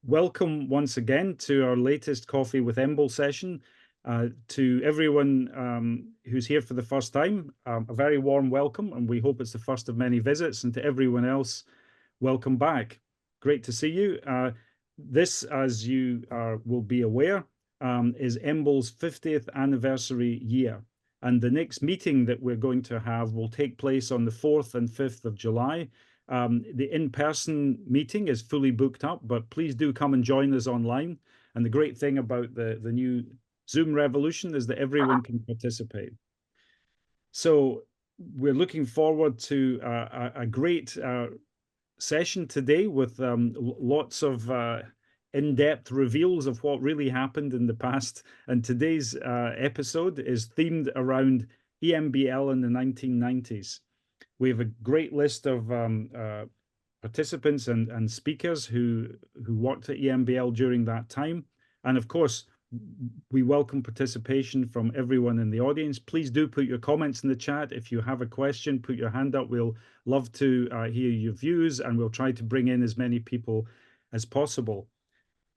welcome once again to our latest Coffee with EMBL session. To everyone who's here for the first time, a very warm welcome, and we hope it's the first of many visits. And to everyone else, welcome back. Great to see you. This, as you will be aware, is EMBL's 50th anniversary year. And the next meeting that we're going to have will take place on the 4th and 5th of July. The in-person meeting is fully booked up, but please do come and join us online. And the great thing about the new Zoom revolution is that everyone can participate. So we're looking forward to a great session today with lots of in-depth reveals of what really happened in the past. And today's episode is themed around EMBL in the 1990s. We have a great list of participants and speakers who worked at EMBL during that time. And of course, we welcome participation from everyone in the audience. Please do put your comments in the chat. If you have a question, put your hand up. We'll love to hear your views, and we'll try to bring in as many people as possible.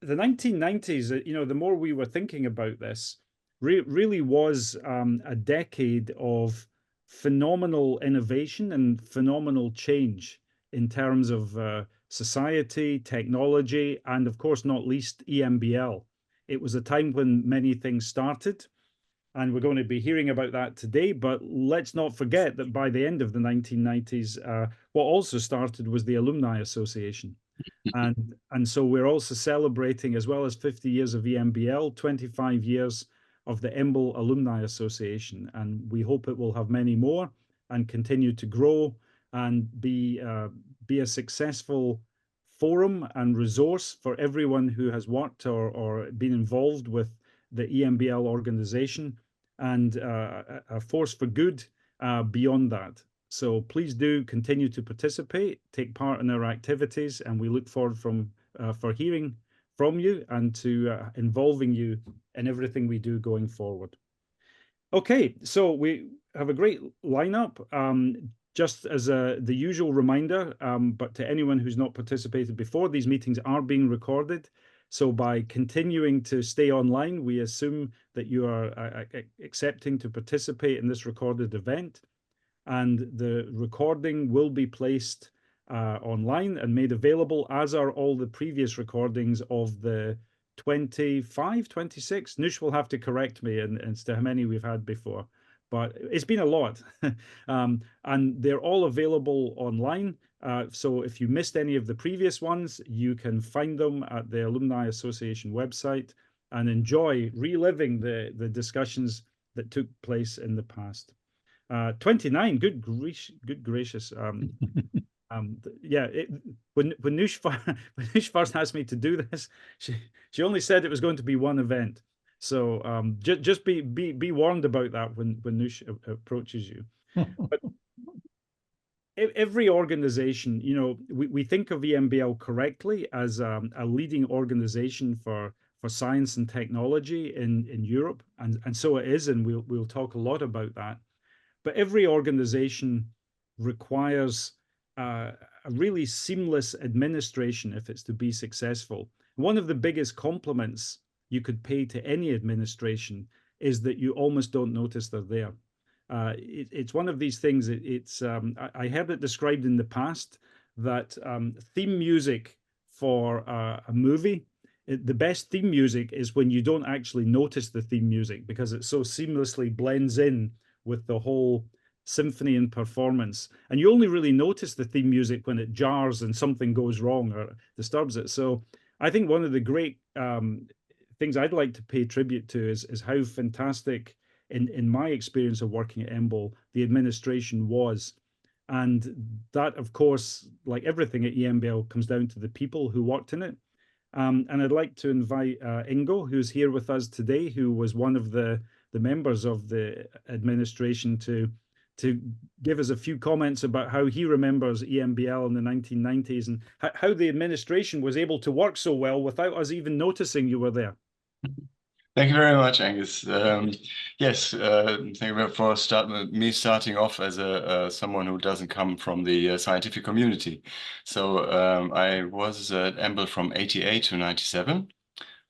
The 1990s, the more we were thinking about this, really was a decade of phenomenal innovation and phenomenal change in terms of society, technology, and of course, not least EMBL. It was a time when many things started, and we're going to be hearing about that today. But let's not forget that by the end of the 1990s, what also started was the Alumni Association. And so we're also celebrating, as well as 50 years of EMBL, 25 years of the EMBL Alumni Association. And we hope it will have many more and continue to grow and be a successful forum and resource for everyone who has worked or been involved with the EMBL organization, and a force for good beyond that. So please do continue to participate, take part in our activities, and we look forward for hearing from you and to involving you in everything we do going forward. Okay, so we have a great lineup. Just as the usual reminder, but to anyone who's not participated before, these meetings are being recorded. So by continuing to stay online, we assume that you are accepting to participate in this recorded event. And the recording will be placed online and made available, as are all the previous recordings of the 25, 26. Noosh will have to correct me as to how many we've had before, but it's been a lot. And they're all available online. So if you missed any of the previous ones, you can find them at the Alumni Association website and enjoy reliving the discussions that took place in the past. 29, good gracious. Yeah, when Noosh first asked me to do this, she only said it was going to be one event. So just be warned about that when Noosh approaches you. But every organization, we think of EMBL correctly as a leading organization for science and technology in Europe, and so it is, and we'll talk a lot about that. But every organization requires a really seamless administration if it's to be successful. One of the biggest compliments you could pay to any administration is that you almost don't notice they're there. It's one of these things. I heard it described in the past that theme music for a movie, the best theme music is when you don't actually notice the theme music because it so seamlessly blends in with the whole symphony and performance. And you only really notice the theme music when it jars and something goes wrong or disturbs it. So I think one of the great things I'd like to pay tribute to is how fantastic, in my experience of working at EMBL, the administration was. And that, of course, like everything at EMBL, comes down to the people who worked in it. And I'd like to invite Ingo, who's here with us today, who was one of the members of the administration, to give us a few comments about how he remembers EMBL in the 1990s and how the administration was able to work so well without us even noticing you were there. Thank you very much, Angus. Yes, thank you for starting off as someone who doesn't come from the scientific community. So I was at EMBL from 88 to 97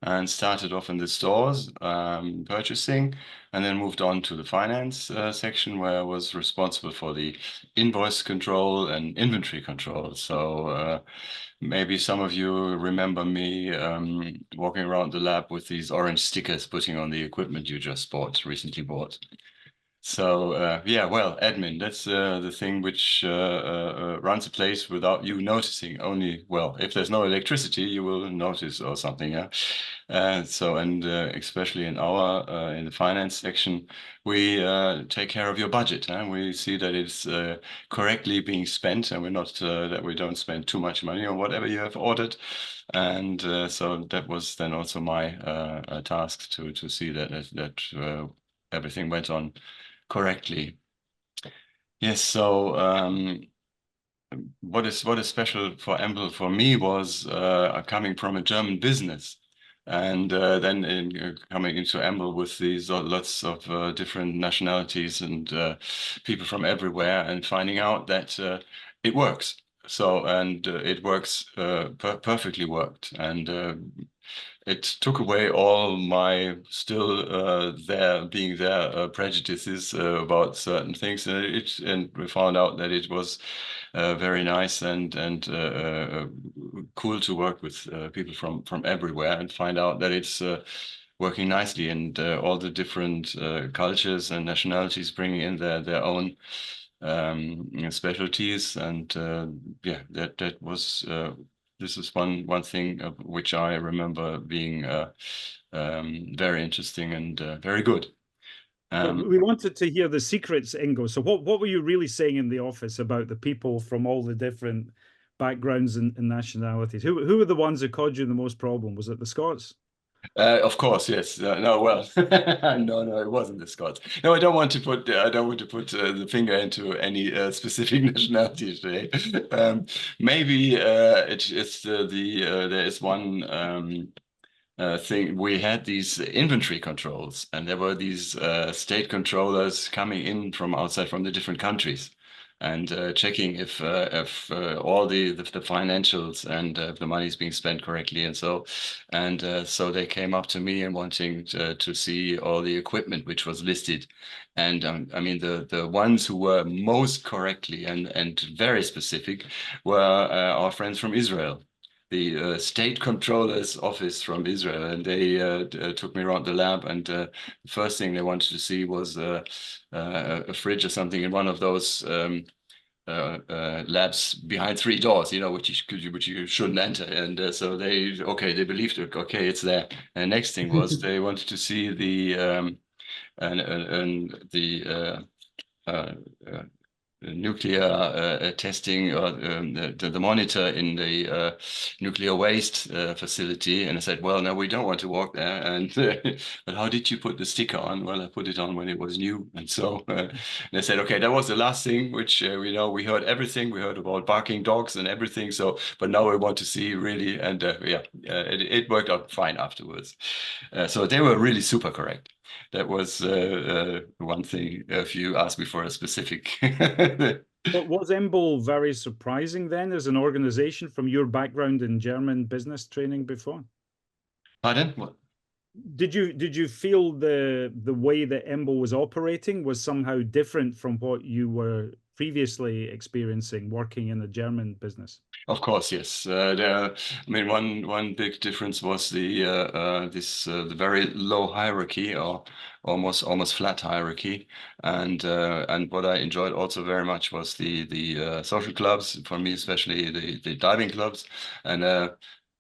and started off in the stores, purchasing, and then moved on to the finance section where I was responsible for the invoice control and inventory control. So maybe some of you remember me walking around the lab with these orange stickers putting on the equipment you just recently bought. So yeah, well, admin, that's the thing which runs a place without you noticing. Only, well, if there's no electricity, you will notice or something, yeah. Especially in in the finance section, we take care of your budget, and we see that it's correctly being spent, and we're not that we don't spend too much money on whatever you have ordered. And so that was then also my task to see that everything went on correctly. Yes, so what is special for EMBL for me was coming from a German business, and then coming into EMBL with these lots of different nationalities and people from everywhere, and finding out that it works. So it works perfectly worked, and it took away all my still being there prejudices about certain things, and we found out that it was very nice and cool to work with people from everywhere, and find out that it's working nicely, and all the different cultures and nationalities bringing in their own specialties, and yeah, that was this is one thing which I remember being very interesting and very good. We wanted to hear the secrets, Ingo. So what were you really saying in the office about the people from all the different backgrounds and nationalities? Who were the ones that caused you the most problem? Was it the Scots? Of course, yes. No, well, no, it wasn't the Scots. No, I don't want to put the finger into any specific nationality today. Maybe it's there is one thing. We had these inventory controls, and there were these state controllers coming in from outside from the different countries, and checking if all the financials and if the money is being spent correctly, and so they came up to me and wanting to see all the equipment which was listed, and I mean the ones who were most correctly and very specific were our friends from Israel, the state controller's office from Israel, and they took me around the lab, and the first thing they wanted to see was a fridge or something in one of those labs behind three doors, you know, which you shouldn't enter, and so they believed it, okay, it's there. And the next thing was they wanted to see the nuclear testing, or the monitor in the nuclear waste facility. And I said, well, no, we don't want to walk there. And but how did you put the sticker on? Well, I put it on when it was new. And so they said, okay, that was the last thing, which we heard everything. We heard about barking dogs and everything. So, but now we want to see really, and yeah, it worked out fine afterwards. So they were really super correct. That was one thing, if you ask me for a specific. But was EMBL very surprising then as an organization from your background in German business training before? Pardon? What? Did you feel the way that EMBL was operating was somehow different from what you were previously experiencing working in a German business? Of course, yes. I mean, one big difference was the very low hierarchy, or almost flat hierarchy, and what I enjoyed also very much was the social clubs. For me, especially the diving clubs, and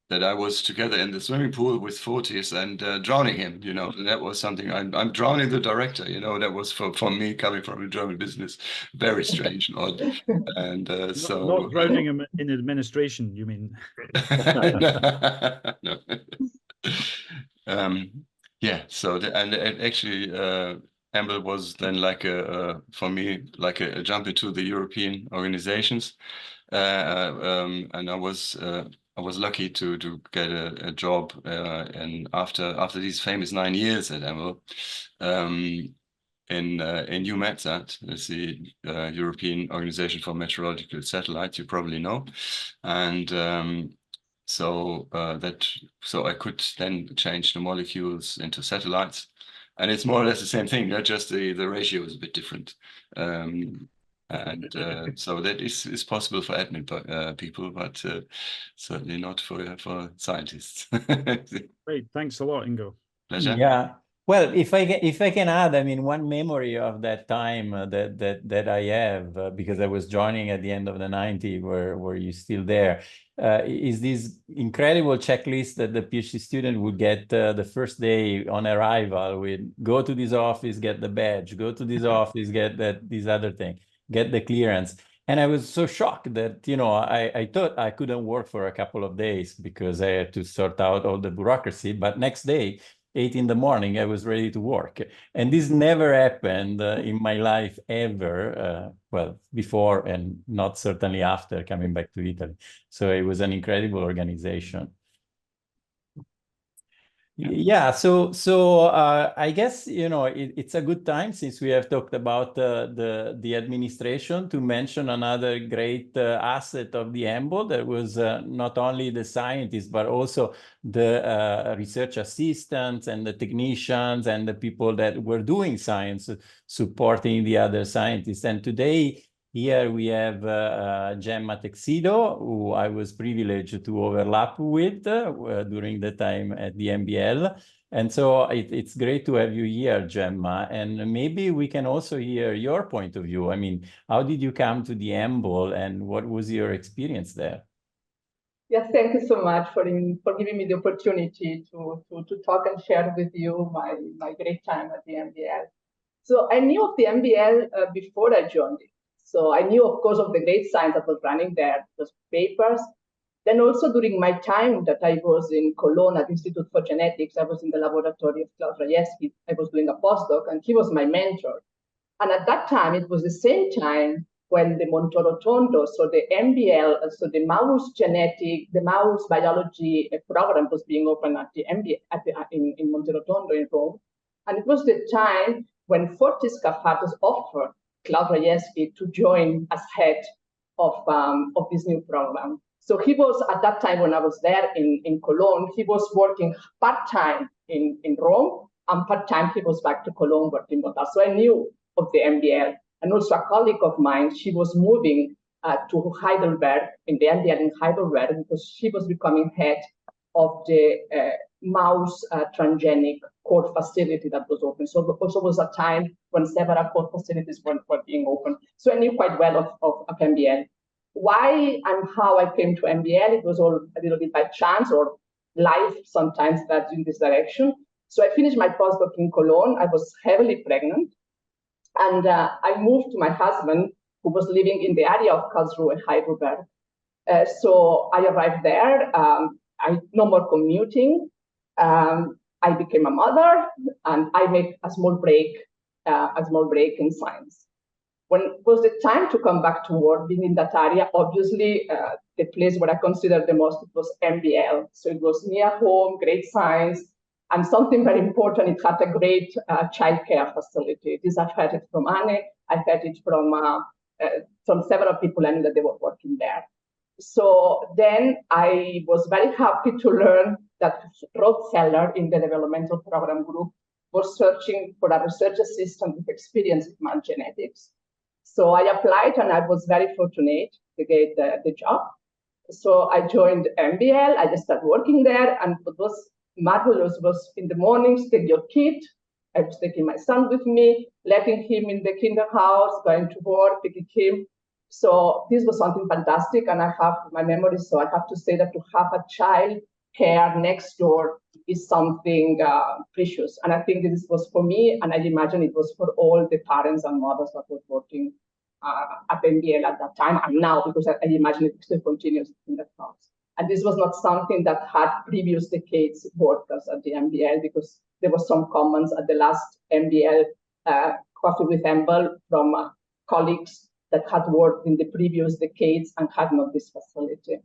that I was together in the swimming pool with Fortis and drowning him, you know. And that was something, I'm drowning the director, you know. That was for me, coming from a German business, very strange and odd. And Not drowning him in administration, you mean? No. Yeah, so and actually EMBL was then like for me like a jump into the European organizations, and I was I was lucky to get a job and after these famous 9 years at EMBL in EUMETSAT, it's the European Organization for Meteorological Satellites, you probably know, and so I could then change the molecules into satellites, and it's more or less the same thing. Just the ratio is a bit different. So that is possible for admin people, but certainly not for scientists. Great, thanks a lot, Ingo. Pleasure. Yeah. Well, if I can add, I mean, one memory of that time that I have because I was joining at the end of the 90s, were you still there? Is this incredible checklist that the PhD student would get the first day on arrival with go to this office, get the badge, go to this office, get this other thing, get the clearance. And I was so shocked that, I thought I couldn't work for a couple of days because I had to sort out all the bureaucracy. But next day, 8 in the morning, I was ready to work. And this never happened in my life ever, well, before and not certainly after coming back to Italy. So it was an incredible organization. Yeah, so I guess, it's a good time, since we have talked about the administration, to mention another great asset of the EMBL that was not only the scientists, but also the research assistants and the technicians and the people that were doing science, supporting the other scientists. And today, here we have Gemma Texido, who I was privileged to overlap with during the time at the EMBL. And so it's great to have you here, Gemma. And maybe we can also hear your point of view. I mean, how did you come to the EMBL and what was your experience there? Yes, thank you so much for giving me the opportunity to talk and share with you my great time at the EMBL. So I knew of the EMBL before I joined it. So I knew, of course, of the great science that was running there, those papers. Then also during my time that I was in Cologne at Institute for Genetics, I was in the laboratory of Klaus Rajewski. I was doing a postdoc, and he was my mentor. And at that time, it was the same time when the Monterotondo, so the EMBL, so the mouse biology program was being opened at the EMBL in Monterotondo in Rome. And it was the time when Fortis Cafatos offered Klaus Rajewski to join as head of this new program. So he was, at that time when I was there in Cologne, he was working part-time in Rome, and part-time he was back to Cologne working with us. So I knew of the EMBL. And also a colleague of mine, she was moving to Heidelberg, in the EMBL in Heidelberg, because she was becoming head of the mouse transgenic core facility that was open. So it also was a time when several core facilities were being open. So I knew quite well of EMBL. Why and how I came to EMBL, it was all a little bit by chance, or life sometimes that's in this direction. So I finished my postdoc in Cologne. I was heavily pregnant. And I moved to my husband, who was living in the area of Karlsruhe, Heidelberg. So I arrived there. No more commuting. I became a mother, and I made a small break in science. When it was the time to come back to work, being in that area, obviously the place where I considered the most was EMBL. So it was near home, great science, and something very important, it had a great childcare facility. This I've heard it from Anne, I've heard it from several people I knew that they were working there. So then I was very happy to learn that Rod Seller in the developmental program group was searching for a research assistant with experience with mouse genetics. So I applied, and I was very fortunate to get the job. So I joined EMBL, I just started working there, and what was marvelous was in the mornings, take your kid. I was taking my son with me, letting him in the kinder house, going to work, picking him. So this was something fantastic, and I have my memories. So I have to say that to have a child care next door is something precious. And I think this was for me, and I imagine it was for all the parents and mothers that were working at EMBL at that time, and now, because I imagine it still continues in that house. And this was not something that had previous decades workers at the EMBL, because there were some comments at the last EMBL Coffee with EMBL from colleagues that had worked in the previous decades and had not this facility.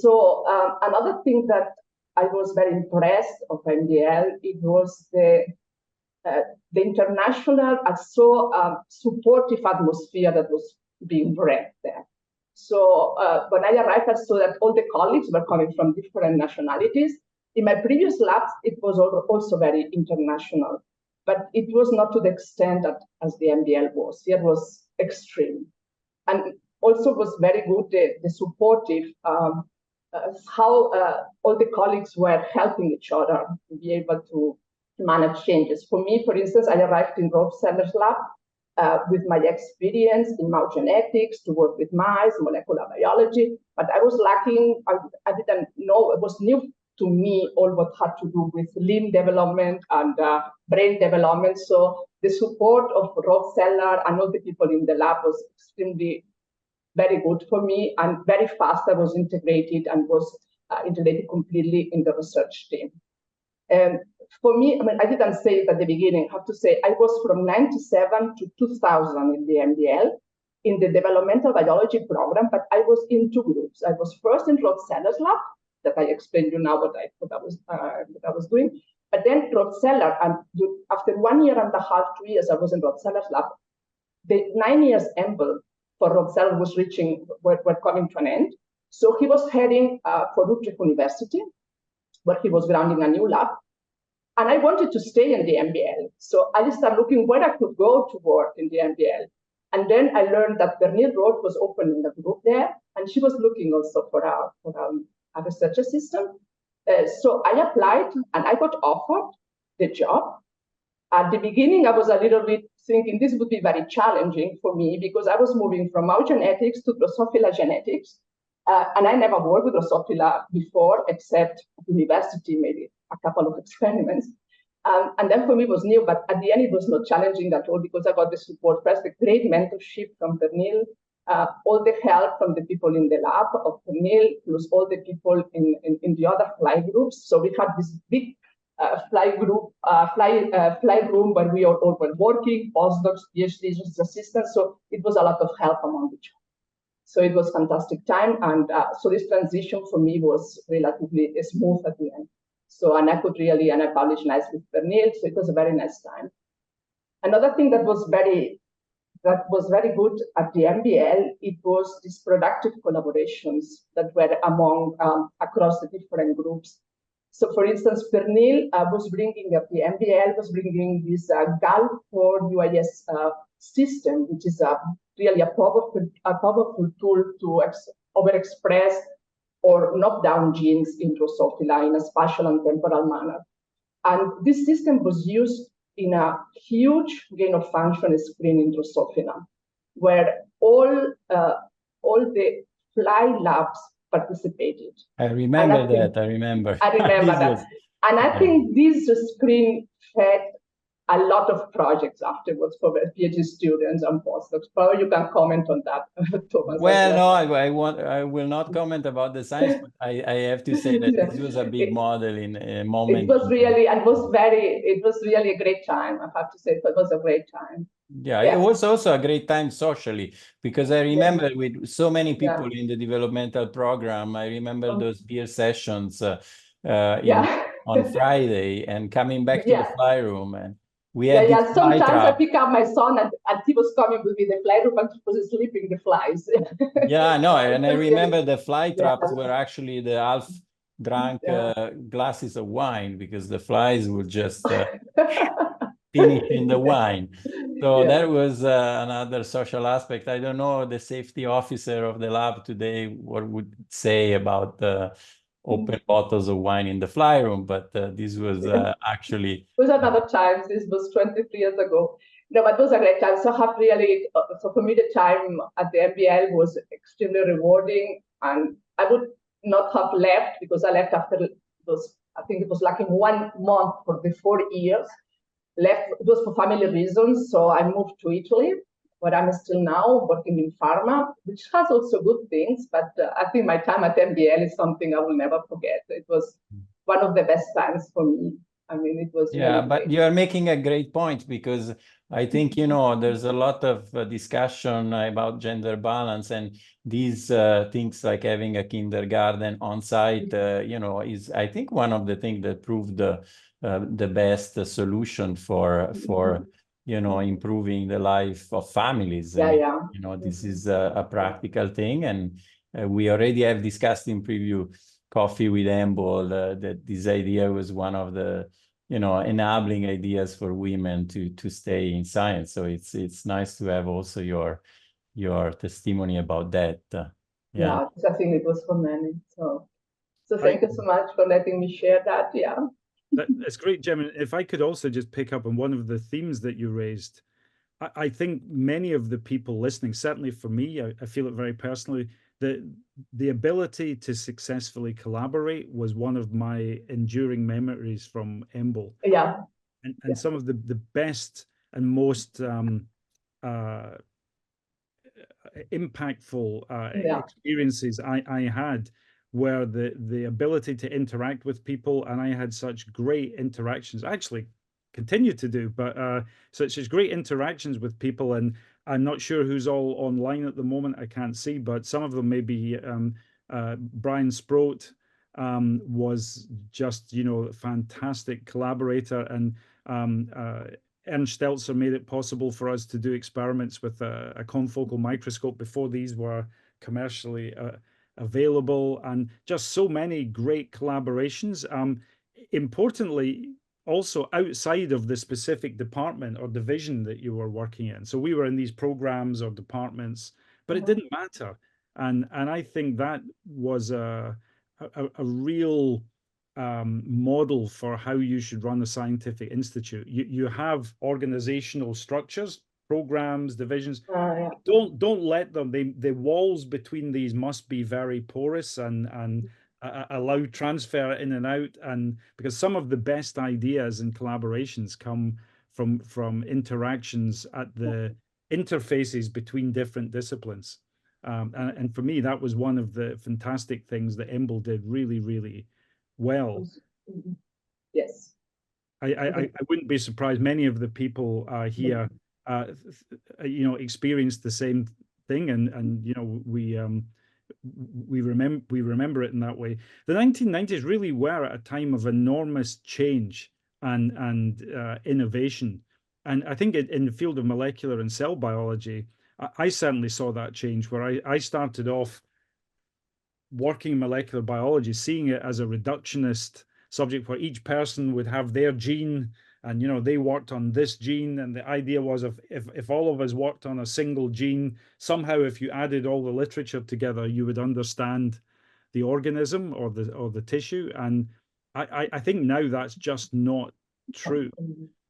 So another thing that I was very impressed of EMBL, it was the international and so supportive atmosphere that was being bred there. So when I arrived, I saw that all the colleagues were coming from different nationalities. In my previous labs, it was also very international, but it was not to the extent that as the EMBL was. Here was extreme. And also was very good, the supportive, how all the colleagues were helping each other to be able to manage changes. For me, for instance, I arrived in Rob Seller's lab with my experience in mouse genetics to work with mice, molecular biology, but I was lacking, I didn't know, it was new to me, all what had to do with limb development and brain development. So the support of Rob Seller and all the people in the lab was extremely very good for me, and very fast I was integrated and was integrated completely in the research team. And for me, I mean, I didn't say it at the beginning, I have to say, I was from 97 to 2000 in the EMBL, in the developmental biology program, but I was in two groups. I was first in Rod Seller's lab, that I explained you now what I was doing, but then Rod Seller, and after 1 year and a half, 2 years, I was in Rod Seller's lab. The 9 years EMBL for Rod Seller was were coming to an end. So he was heading for Utrecht University, where he was grounding a new lab. And I wanted to stay in the EMBL. So I started looking where I could go to work in the EMBL. And then I learned that Pernille Roth was opening a group there, and she was looking also for a research assistant. So I applied and I got offered the job. At the beginning, I was a little bit thinking this would be very challenging for me because I was moving from mouse genetics to Drosophila genetics. And I never worked with Drosophila before, except at university, maybe a couple of experiments. And then for me it was new, but at the end it was not challenging at all because I got the support. First, the great mentorship from Pernille, all the help from the people in the lab of Pernille, plus all the people in the other fly groups. So we had this big fly group, fly room where we all were working, postdocs, PhDs, assistants. So it was a lot of help among each other. So it was fantastic time. And so this transition for me was relatively smooth at the end. So, and I could really, and I published nice with Pernille, so it was a very nice time. Another thing that was very good at the EMBL, it was these productive collaborations that were among, across the different groups. So for instance, Pernille was bringing up the EMBL, was bringing this GAL4 UIS system, which is really a powerful tool to overexpress or knock down genes in Drosophila in a spatial and temporal manner. And this system was used in a huge gain of function screen in Drosophila, where all the fly labs participated. I remember that. I remember that. And I think this screen fed a lot of projects afterwards for PhD students and postdocs. Probably you can comment on that, Thomas. Well, no, I will not comment about the science, but I have to say that this was a big model in a moment. It was really a great time. I have to say, it was a great time. Yeah, it was also a great time socially, because I remember with so many people in the developmental program, I remember those beer sessions on Friday and coming back to the fly room, and we had sometimes I pick up my son and he was coming with me in the fly room and he was sleeping the flies. Yeah, no, and I remember the fly traps were actually the half drunk glasses of wine, because the flies would just finish in the wine. So that was another social aspect. I don't know the safety officer of the lab today what would say about open bottles of wine in the fly room, but this was actually... It was another time. This was 23 years ago. No, but it was a great time. So so for me, the time at the EMBL was extremely rewarding, and I would not have left because I left after those, I think it was like in 1 month for the 4 years. Left, it was for family reasons. So I moved to Italy, where I'm still now working in pharma, which has also good things, but I think my time at EMBL is something I will never forget. It was one of the best times for me. I mean, it was but you are making a great point, because I think, you know, there's a lot of discussion about gender balance, and these things like having a kindergarten on site, you know, is, I think, one of the things that proved the best solution for you know, improving the life of families. Yeah, I mean, yeah. you know, this is a practical thing, and we already have discussed in preview coffee with EMBL that this idea was one of the, you know, enabling ideas for women to stay in science. So it's nice to have also your testimony about that. Yeah, I think it was for many. So thank you so much for letting me share that. Yeah. That's great, Gemma. If I could also just pick up on one of the themes that you raised, I think many of the people listening, certainly for me, I feel it very personally, the ability to successfully collaborate was one of my enduring memories from EMBL. Yeah. And some of the best and most impactful experiences I had were the ability to interact with people, and I had such great interactions. I actually continue to do, but such great interactions with people, and I'm not sure who's all online at the moment. I can't see, but some of them may be Brian Sproat was just, you know, a fantastic collaborator, and Ernst Stelzer made it possible for us to do experiments with a confocal microscope before these were commercially available, and just so many great collaborations. Importantly, also outside of the specific department or division that you were working in. So we were in these programs or departments, but it didn't matter. And I think that was a real model for how you should run a scientific institute. You have organizational structures, programs, divisions. Don't let them. The walls between these must be very porous and allow transfer in and out. And because some of the best ideas and collaborations come from interactions at the interfaces between different disciplines. And for me, that was one of the fantastic things that EMBL did really, really well. Yes. I wouldn't be surprised many of the people here you know, experienced the same thing, and you know, we remember it in that way. The 1990s really were at a time of enormous change and innovation, and I think in the field of molecular and cell biology, I certainly saw that change, where I started off working in molecular biology, seeing it as a reductionist subject where each person would have their gene, and you know, they worked on this gene, and the idea was if all of us worked on a single gene, somehow if you added all the literature together, you would understand the organism or the tissue. And I think now that's just not true.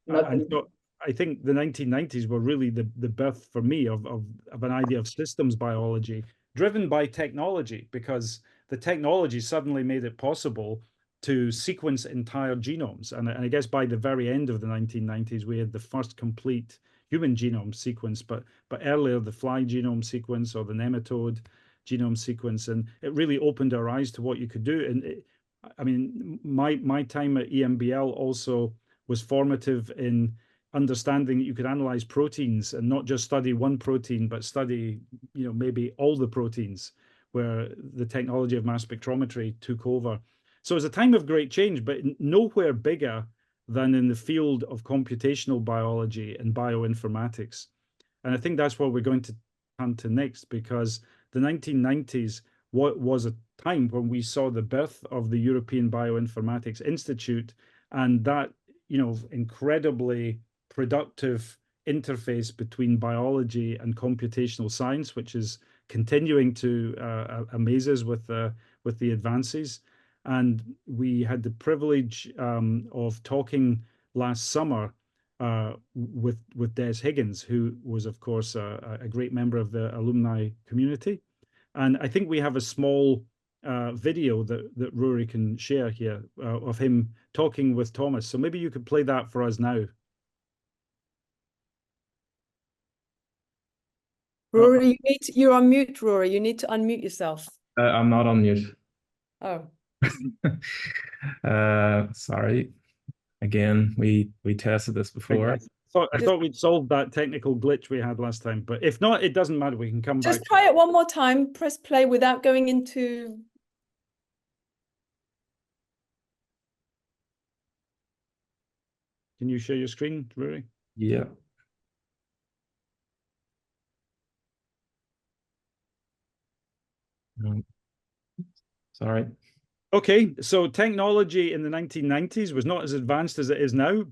And so I think the 1990s were really the birth for me of an idea of systems biology driven by technology, because the technology suddenly made it possible to sequence entire genomes. And I guess by the very end of the 1990s, we had the first complete human genome sequence, but earlier the fly genome sequence or the nematode genome sequence. And it really opened our eyes to what you could do. And I mean, my time at EMBL also was formative in understanding that you could analyze proteins and not just study one protein, but study, you know, maybe all the proteins, where the technology of mass spectrometry took over. So it was a time of great change, but nowhere bigger than in the field of computational biology and bioinformatics. And I think that's what we're going to turn to next, because the 1990s was a time when we saw the birth of the European Bioinformatics Institute, and that, you know, incredibly productive interface between biology and computational science, which is continuing to amaze us with the advances. And we had the privilege of talking last summer with Des Higgins, who was, of course, a great member of the alumni community. And I think we have a small video that Rory can share here of him talking with Thomas. So maybe you could play that for us now. Rory, you're on mute, Rory. You need to unmute yourself. I'm not on mute. Oh. Sorry. Again, we tested this before. I thought we'd solved that technical glitch we had last time, but if not, it doesn't matter. We can come back. Just try it one more time. Press play without going into. Can you share your screen, Rory? Yeah. Sorry. Okay, so technology in the 1990s was not as advanced as it is now,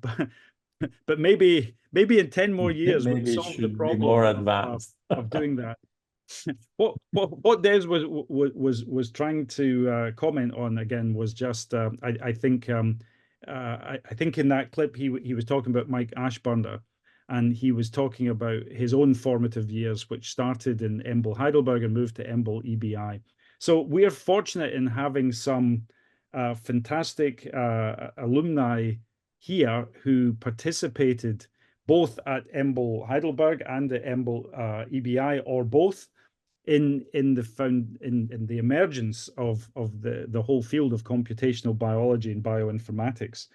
but maybe in 10 more years Maybe we'll it solve the should be problem more advanced. of doing that. What Des was trying to comment on again was just I think in that clip he was talking about Mike Ashburner, and he was talking about his own formative years, which started in EMBL Heidelberg and moved to EMBL-EBI. So we're fortunate in having some fantastic alumni here who participated both at EMBL Heidelberg and at EMBL-EBI, or both, in the emergence of the whole field of computational biology and bioinformatics.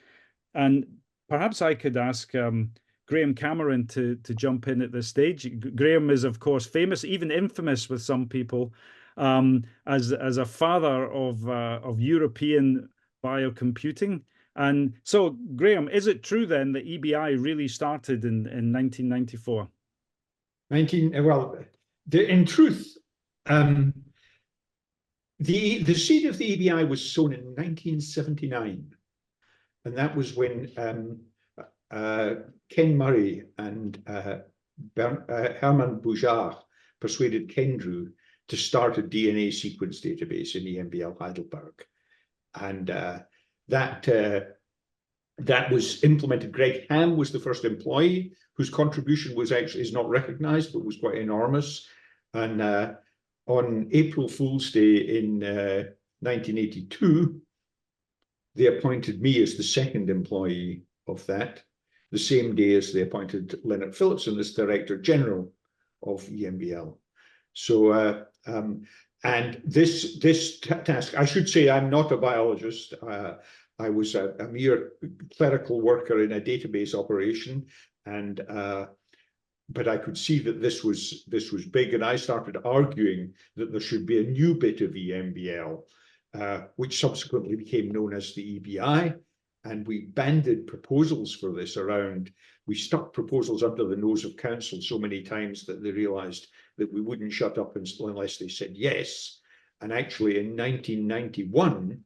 And perhaps I could ask Graham Cameron to jump in at this stage. Graham is, of course, famous, even infamous with some people, as a father of European biocomputing. And so, Graham, is it true then that EBI really started in 1994? In truth, the seed of the EBI was sown in 1979, and that was when Ken Murray and Herman Boujard persuaded Kendrew to start a DNA sequence database in EMBL Heidelberg, and that was implemented. Greg Ham was the first employee whose contribution is not recognized, but was quite enormous. And on April Fool's Day in 1982, they appointed me as the second employee of that, the same day as they appointed Leonard Phillipson as Director General of EMBL. So, and this task, I should say I'm not a biologist. I was a mere clerical worker in a database operation, and but I could see that this was big, and I started arguing that there should be a new bit of EMBL, which subsequently became known as the EBI, and we banded proposals for this around. We stuck proposals under the nose of council so many times that they realized that we wouldn't shut up unless they said yes. And actually in 1991,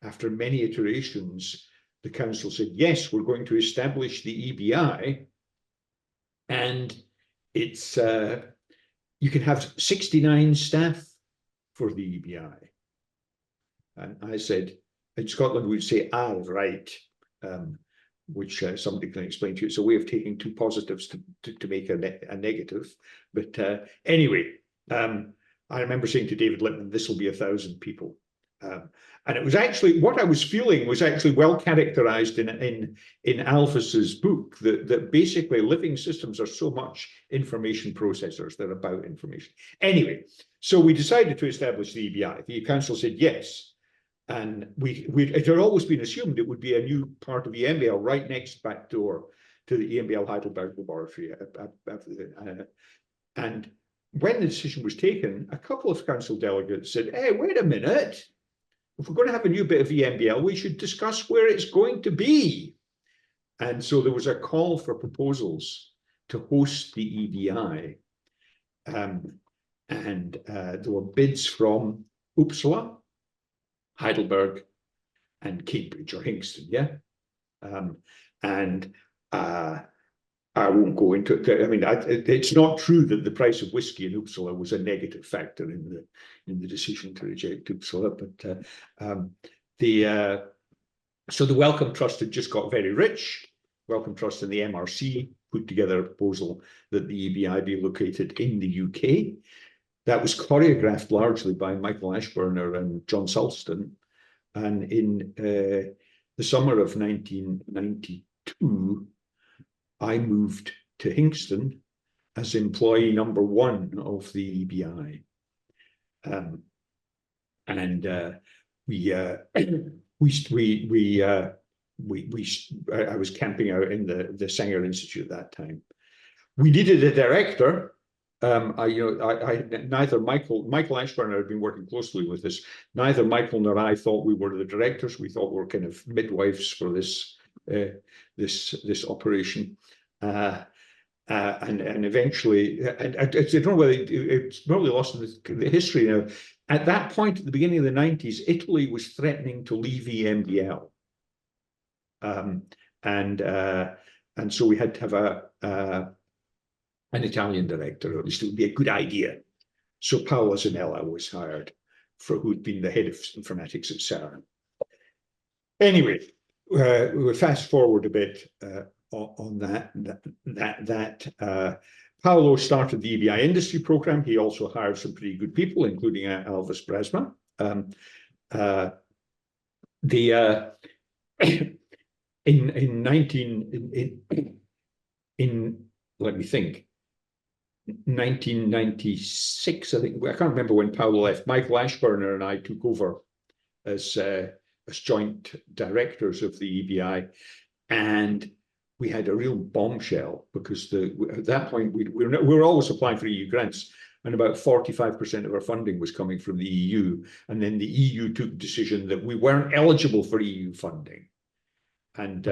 after many iterations, the council said, yes, we're going to establish the EBI, and it's you can have 69 staff for the EBI. And I said, in Scotland, we'd say, right, which somebody can explain to you. It's a way of taking two positives to make a negative. But anyway, I remember saying to David Lippman, this will be 1,000 people. And it was actually, what I was feeling was actually well characterized in Alphys's book, that basically living systems are so much information processors, they're about information. Anyway, so we decided to establish the EBI. The council said yes. And it had always been assumed it would be a new part of EMBL right next back door to the EMBL Heidelberg laboratory. And when the decision was taken, a couple of council delegates said, hey, wait a minute. If we're going to have a new bit of EMBL, we should discuss where it's going to be. And so there was a call for proposals to host the EBI. And there were bids from Uppsala, Heidelberg, and Cambridge or Hinxton, yeah? I won't go into it. I mean, it's not true that the price of whiskey in Uppsala was a negative factor in the decision to reject Uppsala, but so the Wellcome Trust had just got very rich. Wellcome Trust and the MRC put together a proposal that the EBI be located in the UK. That was choreographed largely by Michael Ashburner and John Sulston. And in the summer of 1992, I moved to Hinxton as employee number 1 of the EBI. We I was camping out in the Sanger Institute at that time. We needed a director. Neither Michael Ashburn had been working closely with us. Neither Michael nor I thought we were the directors. We thought we were kind of midwives for this operation. And eventually, and I don't know whether it's probably lost in the history now. At that point, at the beginning of the 90s, Italy was threatening to leave EMBL. And so we had to have an Italian director, or at least it would be a good idea. So Paolo Zanella was hired, who'd been the head of informatics at CERN. Anyway, we'll fast forward a bit on that. Paolo started the EBI industry program. He also hired some pretty good people, including Alvis Brasma. Let me think. 1996, I think. I can't remember when Paolo left. Michael Ashburner and I took over as joint directors of the EBI, and we had a real bombshell because at that point we were always applying for EU grants, and about 45% of our funding was coming from the EU, and then the EU took the decision that we weren't eligible for EU funding, and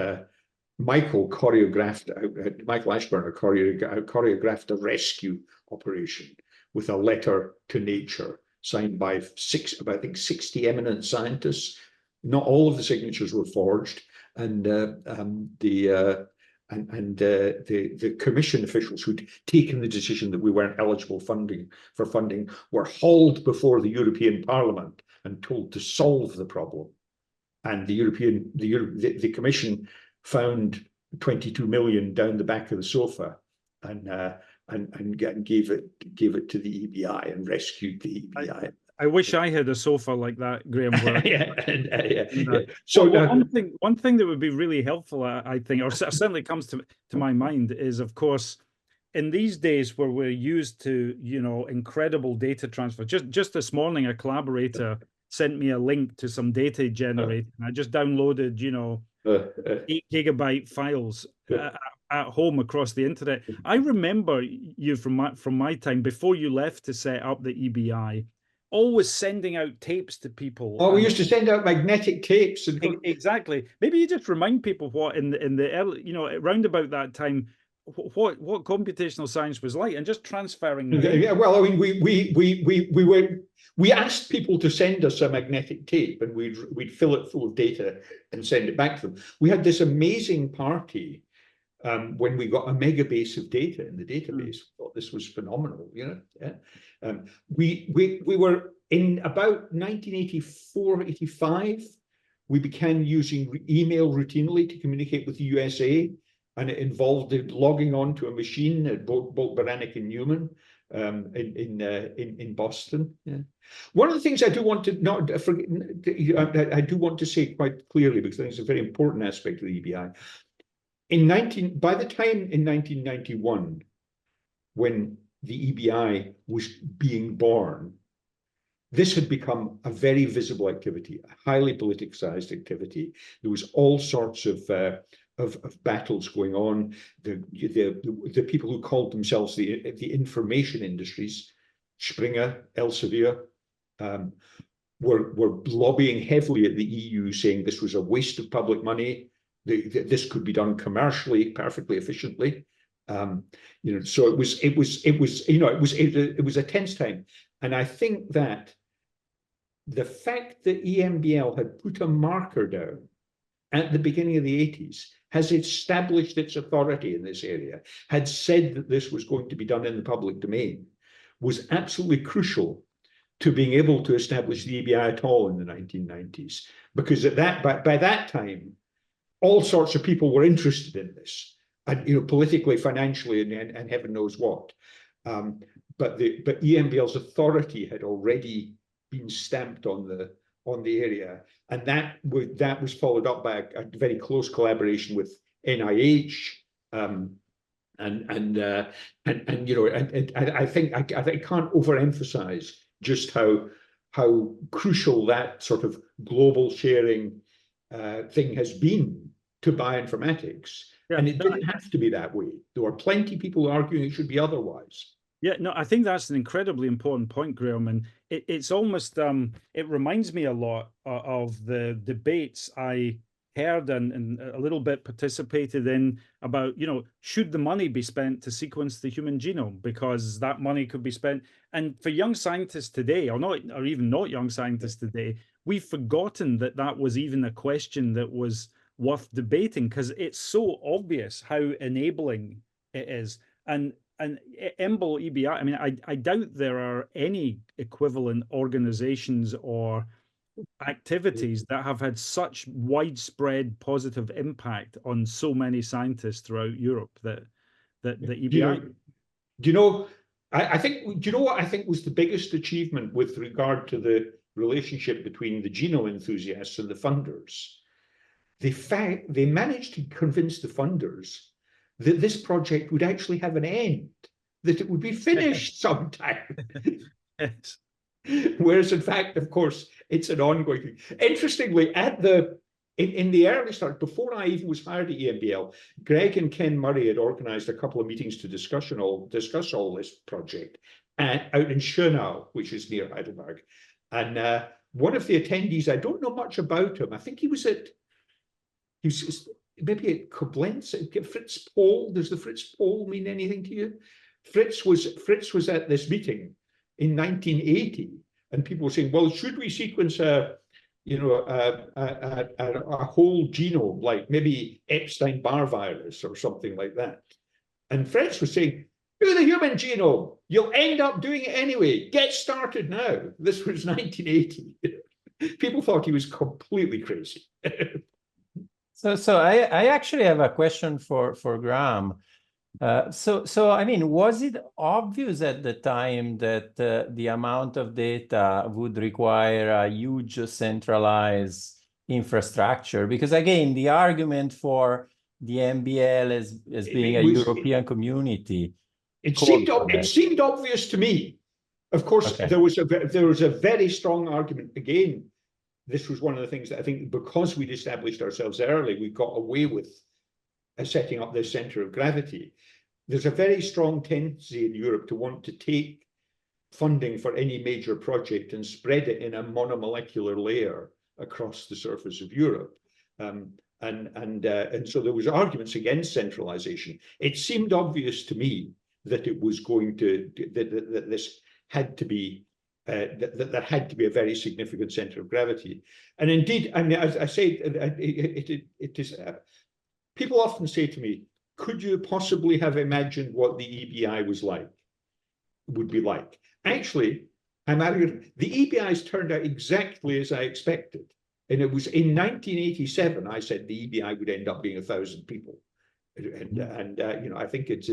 Michael Ashburner choreographed a rescue operation with a letter to Nature signed by I think 60 eminent scientists. Not all of the signatures were forged, and the commission officials who'd taken the decision that we weren't eligible for funding were hauled before the European Parliament and told to solve the problem. And the commission found 22 million down the back of the sofa and gave it to the EBI and rescued the EBI. I wish I had a sofa like that, Graham. Yeah. So one thing that would be really helpful, I think, or certainly comes to my mind, is of course, in these days where we're used to, incredible data transfer. Just this morning, a collaborator sent me a link to some data generated. I just downloaded, 8 gigabyte files at home across the internet. I remember you from my time before you left to set up the EBI, always sending out tapes to people. Oh, we used to send out magnetic tapes. Exactly. Maybe you just remind people what in the early, around about that time, what computational science was like, and just transferring. Yeah, well, I mean, we asked people to send us a magnetic tape, and we'd fill it full of data and send it back to them. We had this amazing party when we got a megabase of data in the database. We thought this was phenomenal, Yeah. We were in about 1984, 85. We began using email routinely to communicate with the USA. And it involved logging on to a machine at both Baranek and Newman in Boston. Yeah. One of the things I do want to say quite clearly, because I think it's a very important aspect of the EBI. By the time in 1991, when the EBI was being born, this had become a very visible activity, a highly politicized activity. There was all sorts of battles going on. The people who called themselves the information industries, Springer, Elsevier, were lobbying heavily at the EU, saying this was a waste of public money. This could be done commercially, perfectly efficiently. So it was a tense time, and I think that the fact that EMBL had put a marker down at the beginning of the 80s, has established its authority in this area, had said that this was going to be done in the public domain, was absolutely crucial to being able to establish the EBI at all in the 1990s. Because by that time, all sorts of people were interested in this, and politically, financially, and heaven knows what. But EMBL's authority had already been stamped on the area, and that was followed up by a very close collaboration with NIH, and I think I can't overemphasize just how crucial that sort of global sharing thing has been to bioinformatics. Yeah, And it no, didn't have to be that way. There were plenty of people arguing it should be otherwise. yeah, no, I think that's an incredibly important point, Graham, and it's almost it reminds me a lot of the debates I heard and a little bit participated in about, you know, should the money be spent to sequence the human genome, because that money could be spent. And for young scientists today, or not, or even not young scientists today, we've forgotten that that was even a question that was worth debating, because it's so obvious how enabling it is. And EMBL-EBI, I mean, I doubt there are any equivalent organizations or activities that have had such widespread positive impact on so many scientists throughout Europe that EBI. I think, do you know what I think was the biggest achievement with regard to the relationship between the genome enthusiasts and the funders? They managed to convince the funders that this project would actually have an end, that it would be finished sometime. Yes. Whereas, in fact, of course, it's an ongoing thing. Interestingly, in the early start, before I even was hired at EMBL, Greg and Ken Murray had organized a couple of meetings to discuss all this project out in Schönau, which is near Heidelberg. And one of the attendees, I don't know much about him. I think he was maybe at Koblenz, Fritz Pohl. Does the Fritz Pohl mean anything to you? Fritz was at this meeting in 1980, and people were saying, well, should we sequence a whole genome, like maybe Epstein-Barr virus or something like that? And Fritz was saying, do the human genome. You'll end up doing it anyway. Get started now. This was 1980. People thought he was completely crazy. So I actually have a question for Graham. So I mean, was it obvious at the time that the amount of data would require a huge centralized infrastructure? Because again, the argument for the EMBL as being a European community. It seemed obvious to me. Of course, okay. there was a very strong argument. Again, this was one of the things that I think, because we'd established ourselves early, we got away with setting up this center of gravity. There's a very strong tendency in Europe to want to take funding for any major project and spread it in a monomolecular layer across the surface of Europe. And so there was arguments against centralization. It seemed obvious to me that it was going to, that this had to be, that there had to be a very significant center of gravity. And indeed, I mean, as I say, it is, people often say to me, could you possibly have imagined what the EBI would be like? Actually, I'm arguing the EBIs turned out exactly as I expected. And it was in 1987, I said the EBI would end up being 1,000 people. And you know, I think it's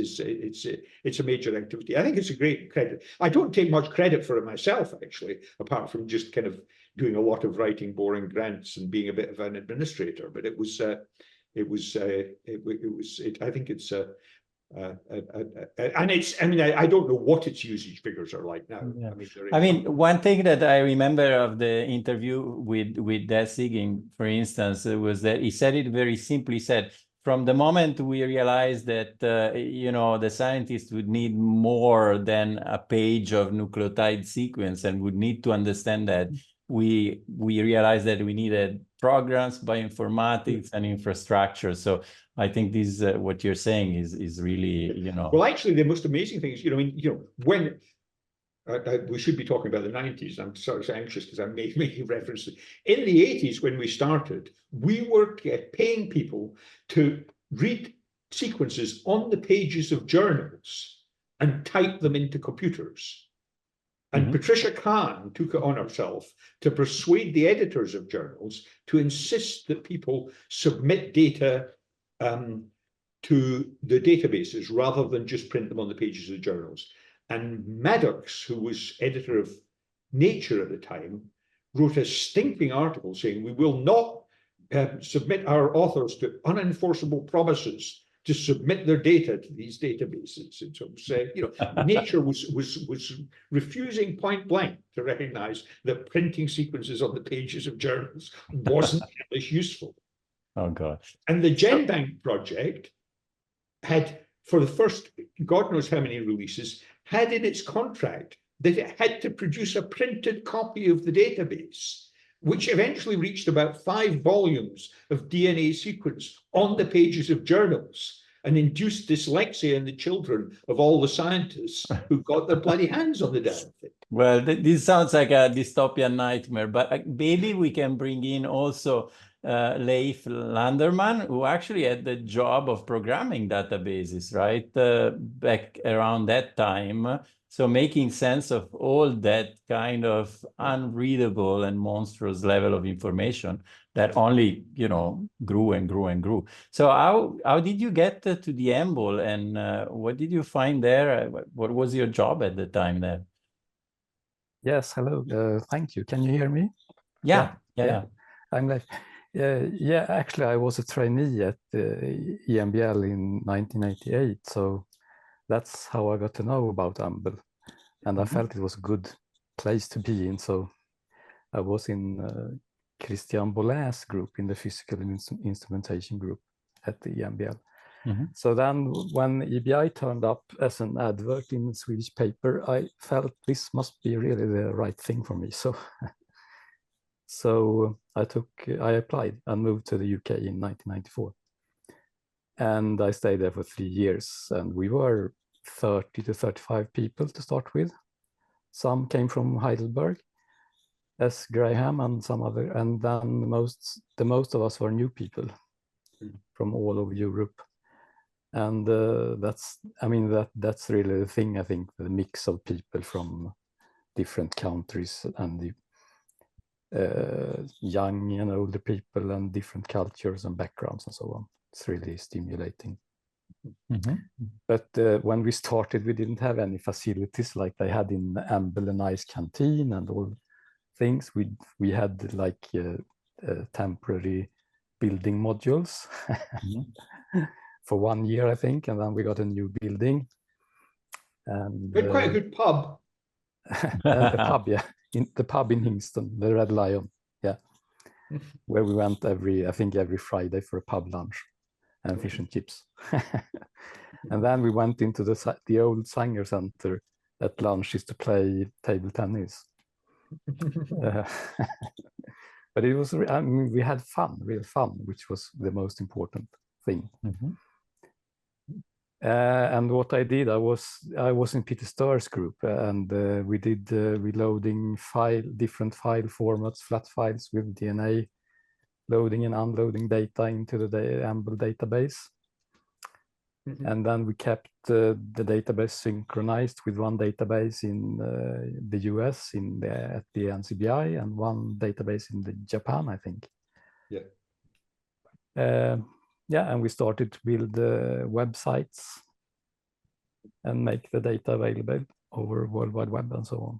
a major activity. I think it's a great credit. I don't take much credit for it myself, actually, apart from just kind of doing a lot of writing boring grants and being a bit of an administrator. But it was I think it's and it's, I mean, I don't know what its usage figures are like now. Yeah. I mean, one thing that I remember of the interview with Dessig, for instance, was that he said it very simply. He said, from the moment we realized that, you know, the scientists would need more than a page of nucleotide sequence and would need to understand that, we realized that we needed programs, bioinformatics, and infrastructure. So I think this what you're saying is really, you know. Well, actually, the most amazing thing is, when we should be talking about the 90s. I'm so anxious because I'm making references. In the 80s, when we started, we were paying people to read sequences on the pages of journals and type them into computers. And Patricia Kahn took it on herself to persuade the editors of journals to insist that people submit data to the databases rather than just print them on the pages of journals. And Maddox, who was editor of Nature at the time, wrote a stinking article saying, we will not submit our authors to unenforceable promises to submit their data to these databases. And so say, Nature was refusing point blank to recognize that printing sequences on the pages of journals wasn't as useful. Oh gosh. And the GenBank project had, for the first God knows how many releases, had in its contract that it had to produce a printed copy of the database, which eventually reached about 5 volumes of DNA sequence on the pages of journals, and induced dyslexia in the children of all the scientists who got their bloody hands on the damn thing. Well, this sounds like a dystopian nightmare, but maybe we can bring in also Leif Landeman, who actually had the job of programming databases, right? Back around that time. So making sense of all that kind of unreadable and monstrous level of information that only, you know, grew and grew and grew. So how did you get to the EMBL, and what did you find there? What was your job at the time there? Yes, hello. Thank you. Can you hear me? Yeah. I'm Leif. Yeah, actually, I was a trainee at EMBL in 1988, so that's how I got to know about EMBL, and I felt it was a good place to be in. So I was in Christian Bollin's group, in the physical instrumentation group at the EMBL. So then when EBI turned up as an advert in the Swedish paper, I felt this must be really the right thing for me. So I applied and moved to the UK in 1994. And I stayed there for 3 years, and we were 30 to 35 people to start with. Some came from Heidelberg, as Graham and some other, and then the most of us were new people from all over Europe. And that's really the thing, I think, the mix of people from different countries and the young and older people and different cultures and backgrounds and so on. It's really stimulating. But when we started, we didn't have any facilities like they had in EMBL, a nice canteen and all things. We had like temporary building modules for 1 year, I think, and then we got a new building. And we had quite a good pub. A pub, yeah. In the pub in Hinxton, the Red Lion, yeah, where we went I think every Friday for a pub lunch and fish and chips. And then we went into the old Sanger Center at lunches to play table tennis. But it was, I mean, we had fun, real fun, which was the most important thing. And what I did, I was in Peter Stur's group, and we did reloading different file formats, flat files with DNA, loading and unloading data into the EMBL database. And then we kept the database synchronized with one database in the US at the NCBI, and one database in Japan, I think. Yeah, and we started to build websites and make the data available over World Wide Web and so on.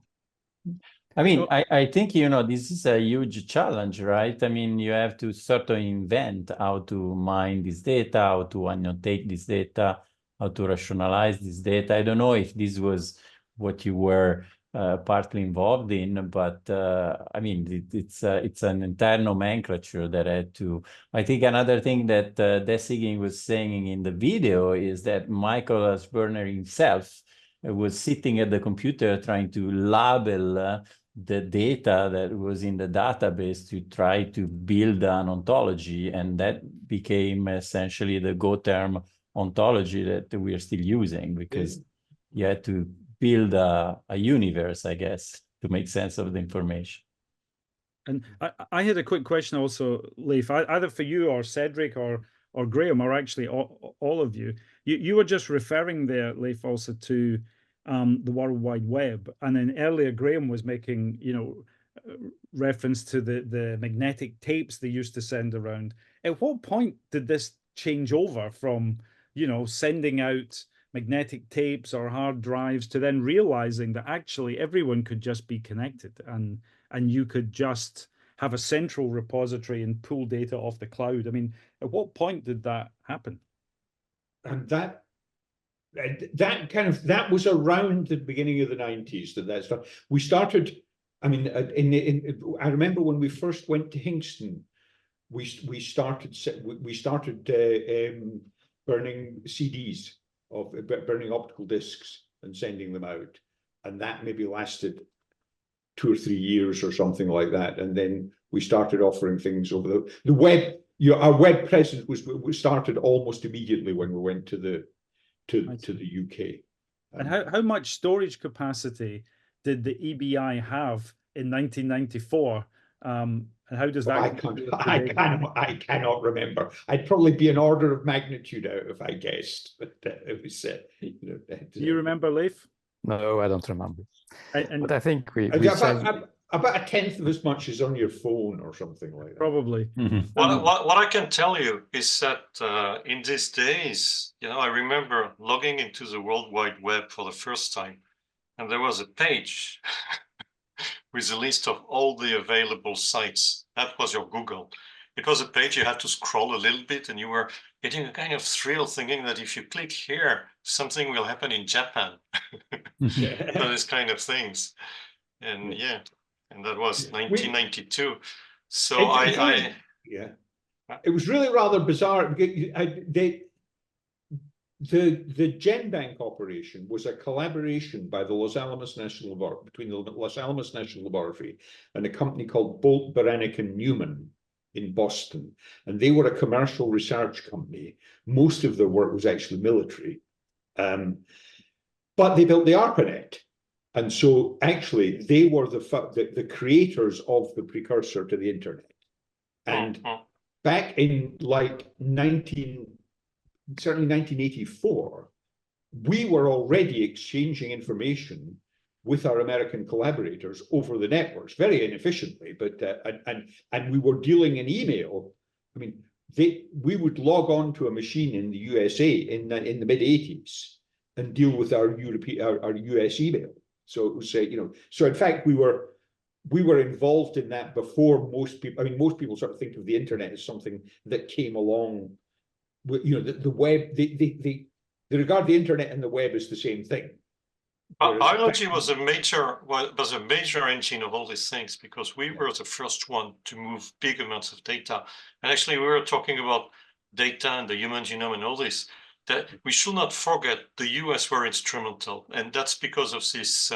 I mean, I think, you know, this is a huge challenge, right? I mean, you have to sort of invent how to mine this data, how to annotate this data, how to rationalize this data. I don't know if this was what you were partly involved in, but I mean, it's an entire nomenclature that had to. I think another thing that Desiging was saying in the video is that Michael Ashburner himself was sitting at the computer trying to label the data that was in the database to try to build an ontology, and that became essentially the Go term ontology that we are still using, because you had to build a universe, I guess, to make sense of the information. And I had a quick question also, Leif, either for you or Cedric or Graham, or actually all of you. You were just referring there, Leif, also to the World Wide Web, and then earlier Graham was making, you know, reference to the magnetic tapes they used to send around. At what point did this change over from, you know, sending out magnetic tapes or hard drives to then realizing that actually everyone could just be connected, and you could just have a central repository and pull data off the cloud? I mean, at what point did that happen? And that was around the beginning of the 90s that started. We started, I mean, I remember when we first went to Hinxton, we started burning CDs of burning optical discs and sending them out, and that maybe lasted 2 or 3 years or something like that. And then we started offering things over the web. Our web presence was started almost immediately when we went to the UK. And how much storage capacity did the EBI have in 1994? And how does that? I cannot remember. I'd probably be an order of magnitude out if I guessed. But it was, do you remember, Leif? No, I don't remember. But I think we about 1/10 of as much as on your phone or something like that. Probably. What I can tell you is that in these days, I remember logging into the World Wide Web for the first time, and there was a page with a list of all the available sites. That was your Google. It was a page you had to scroll a little bit, and you were getting a kind of thrill thinking that if you click here, something will happen in Japan. So these kind of things. And and that was 1992. So it was really rather bizarre. The GenBank operation was a collaboration by the Los Alamos National Laboratory, between the Los Alamos National Laboratory and a company called Bolt, Beranek and Newman in Boston. And they were a commercial research company. Most of their work was actually military. But they built the ARPANET. And so actually they were the creators of the precursor to the internet. And back in like certainly 1984, we were already exchanging information with our American collaborators over the networks, very inefficiently, but and we were dealing in email. I mean, we would log on to a machine in the USA in the mid-80s and deal with our US email. So it was, so in fact we were involved in that before most people. I mean, most people sort of think of the internet as something that came along. The web, they regard the internet and the web as the same thing. Biology was a major engine of all these things, because we were the first one to move big amounts of data. And actually, we were talking about data and the human genome and all this, that we should not forget the US were instrumental. And that's because of this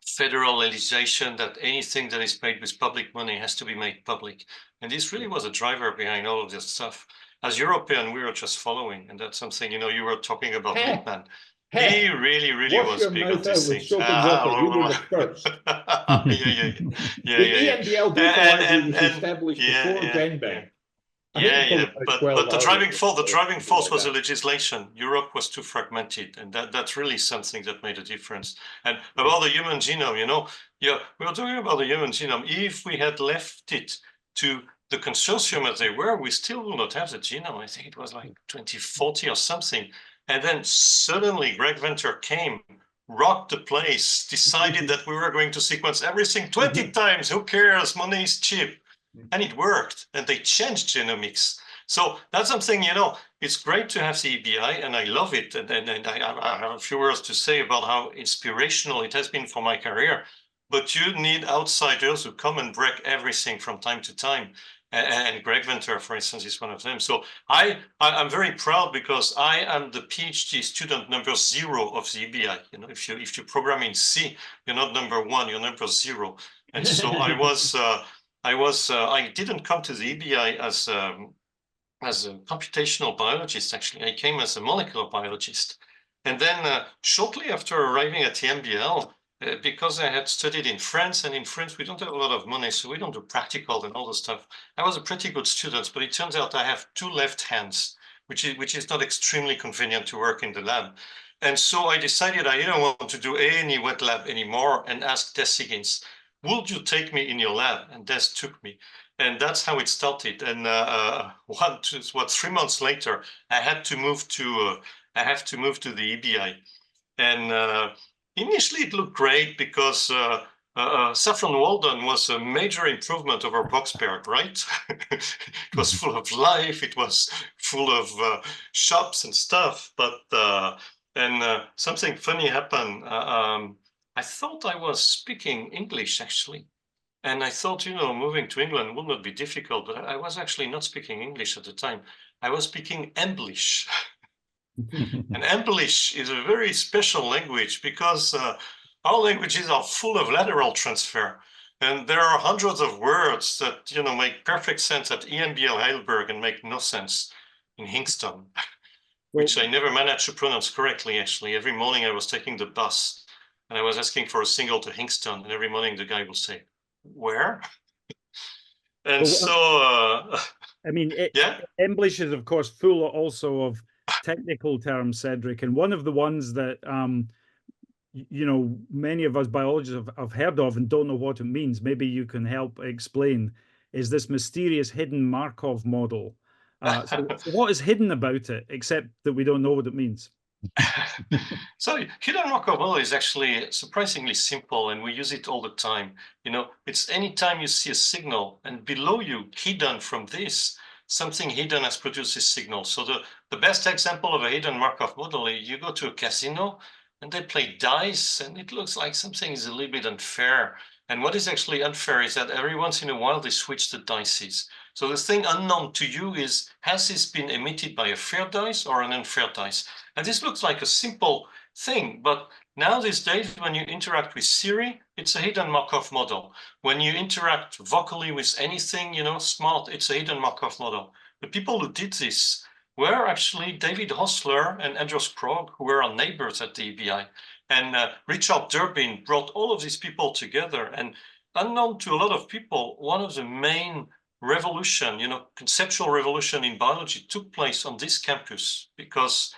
federalization, that anything that is paid with public money has to be made public. And this really was a driver behind all of this stuff. As European, we were just following, and that's something, you were talking about Landeman. He really was big on these things. You were the first. The EMBL was established before GenBank. But the driving force was the legislation. Europe was too fragmented, and that's really something that made a difference. And about the human genome, we were talking about the human genome. If we had left it to the consortium as they were, we still will not have the genome. I think it was like 2040 or something. And then suddenly Greg Venter came, rocked the place, decided that we were going to sequence everything 20 times. Who cares? Money is cheap. And it worked. And they changed genomics. So that's something, it's great to have the EBI, and I love it. And I have a few words to say about how inspirational it has been for my career. But you need outsiders who come and break everything from time to time. And Greg Venter, for instance, is one of them. So I'm very proud, because I am the PhD student number 0 of the EBI. If you program in C, you're not number 1, you're number 0. And so I didn't come to the EBI as a computational biologist. Actually, I came as a molecular biologist. And then shortly after arriving at the EMBL, because I had studied in France, and in France we don't have a lot of money, so we don't do practical and all the stuff. I was a pretty good student, but it turns out I have 2 left hands, which is not extremely convenient to work in the lab. And so I decided I didn't want to do any wet lab anymore, and asked Des Higgins, would you take me in your lab? And Des took me. And that's how it started. And 3 months later, I had to move to the EBI. And initially, it looked great, because Saffron Walden was a major improvement over Boxberg, right? It was full of life. It was full of shops and stuff. But something funny happened. I thought I was speaking English, actually. And I thought, you know, moving to England would not be difficult, but I was actually not speaking English at the time. I was speaking EMBL-ish. And EMBL-ish is a very special language because our languages are full of lateral transfer. And there are hundreds of words that, you know, make perfect sense at EMBL Heidelberg and make no sense in Hinxton, which I never managed to pronounce correctly, actually. Every morning I was taking the bus and I was asking for a single to Hinxton, and every morning the guy will say, "Where?" And so, I mean, yeah, English is, of course, full also of technical terms, Cedric, and one of the ones that you know, many of us biologists have heard of and don't know what it means. Maybe you can help explain. Is this mysterious hidden Markov model? So what is hidden about it, except that we don't know what it means? So hidden Markov model is actually surprisingly simple, and we use it all the time. You know, it's anytime you see a signal and below you, hidden from this, something hidden has produced this signal. So the best example of a hidden Markov model is you go to a casino and they play dice and it looks like something is a little bit unfair. And what is actually unfair is that every once in a while they switch the dices. So the thing unknown to you is, has this been emitted by a fair dice or an unfair dice? And this looks like a simple thing, but now these days, when you interact with Siri, it's a hidden Markov model. When you interact vocally with anything, you know, smart, it's a hidden Markov model. The people who did this were actually David Hostler and Andrew Krog, who were our neighbors at the EBI. And Richard Durbin brought all of these people together. And unknown to a lot of people, one of the main revolution, you know, conceptual revolution in biology took place on this campus because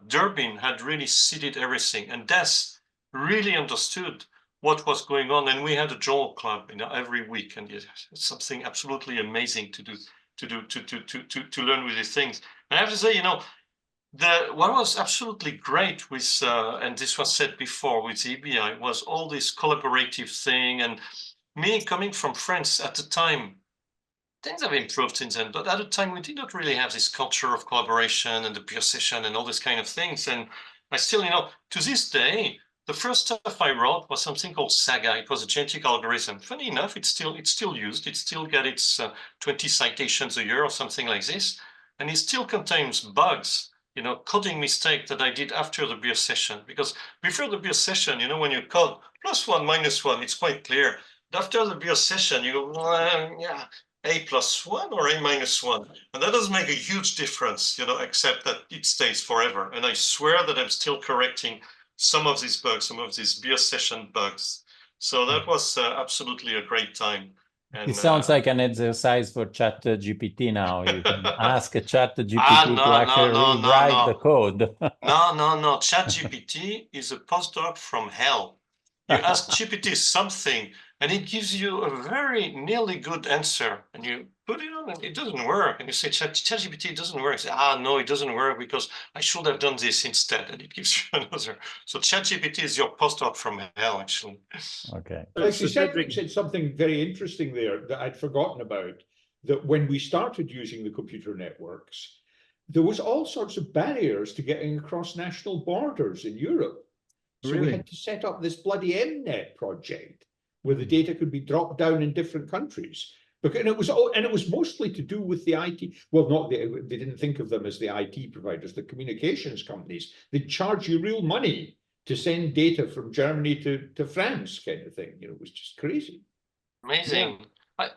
Durbin had really seeded everything, and Des really understood what was going on. And we had a journal club, you know, every week, and it's something absolutely amazing to do, to learn with these things. And I have to say, you know, what was absolutely great with, and this was said before with EBI, was all this collaborative thing. And me coming from France at the time, things have improved since then, but at the time we did not really have this culture of collaboration and the peer session and all these kind of things. And I still, you know, to this day, the first stuff I wrote was something called Saga. It was a genetic algorithm. Funny enough, it's still used. It still got its 20 citations a year or something like this. And it still contains bugs, you know, coding mistake that I did after the beer session. Because before the beer session, you know, when you code +1, -1, it's quite clear. But after the beer session, you go, well, yeah, A+1 or A-1. And that doesn't make a huge difference, you know, except that it stays forever. And I swear that I'm still correcting some of these bugs, some of these beer session bugs. So that was absolutely a great time. And, it sounds like an exercise for ChatGPT now. You can ask a ChatGPT to actually rewrite the code. No. ChatGPT is a postdoc from hell. You ask GPT something, and it gives you a very nearly good answer. And you put it on, and it doesn't work. And you say, ChatGPT, it doesn't work. You say, no, it doesn't work because I should have done this instead. And it gives you another. So ChatGPT is your postdoc from hell, actually. Okay. Actually, Cedric said something very interesting there that I'd forgotten about, that when we started using the computer networks, there was all sorts of barriers to getting across national borders in Europe. So we had to set up this bloody MNet project where the data could be dropped down in different countries. And it was mostly to do with the IT. Well, they didn't think of them as the IT providers, the communications companies. They'd charge you real money to send data from Germany to France, kind of thing. You know, it was just crazy. Amazing. Yeah.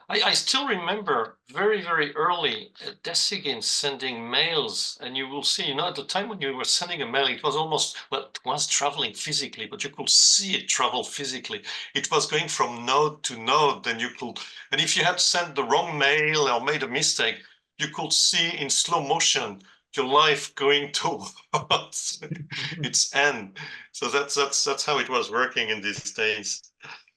I still remember very, very early Desigin sending mails, and you will see, you know, at the time when you were sending a mail, it was almost, well, it was traveling physically, but you could see it travel physically. It was going from node to node, and and if you had sent the wrong mail or made a mistake, you could see in slow motion your life going towards its end. So that's how it was working in these days.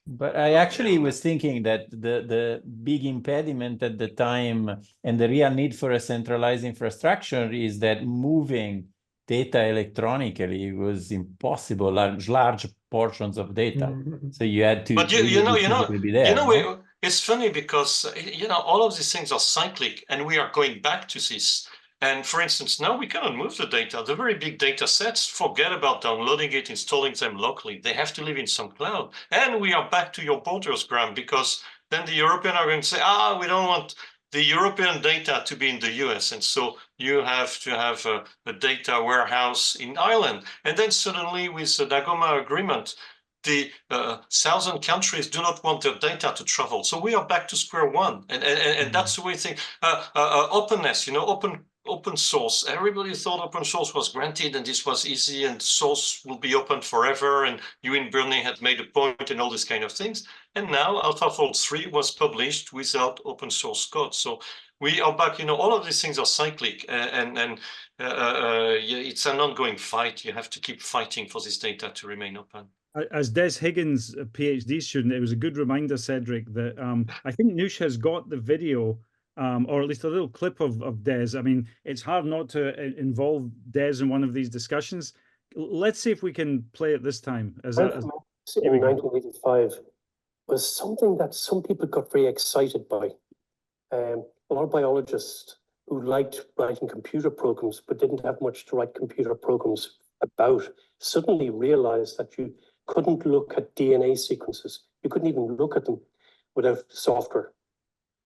But I actually was thinking that the big impediment at the time and the real need for a centralized infrastructure is that moving data electronically was impossible, large portions of data. So you had to be there. It's funny because, you know, all of these things are cyclic and we are going back to this. And for instance, now we cannot move the data. The very big data sets, forget about downloading it, installing them locally. They have to live in some cloud. And we are back to your borders, Graham, because then the Europeans are going to say, we don't want the European data to be in the US. And so you have to have a data warehouse in Ireland. And then suddenly with the Dagoma agreement, the southern countries do not want their data to travel. So we are back to square one. And that's the way I think openness, open source. Everybody thought open source was granted and this was easy and source will be open forever. And you in Berlin had made a point and all these kind of things. And now AlphaFold 3 was published without open source code. So we are back, all of these things are cyclic and it's an ongoing fight. You have to keep fighting for this data to remain open. As Des Higgins, a PhD student, it was a good reminder, Cedric, that I think Noosh has got the video, or at least a little clip of Des. I mean, it's hard not to involve Des in one of these discussions. Let's see if we can play it this time. In 1985 was something that some people got very excited by. A lot of biologists who liked writing computer programs but didn't have much to write computer programs about suddenly realized that you couldn't look at DNA sequences. You couldn't even look at them without software.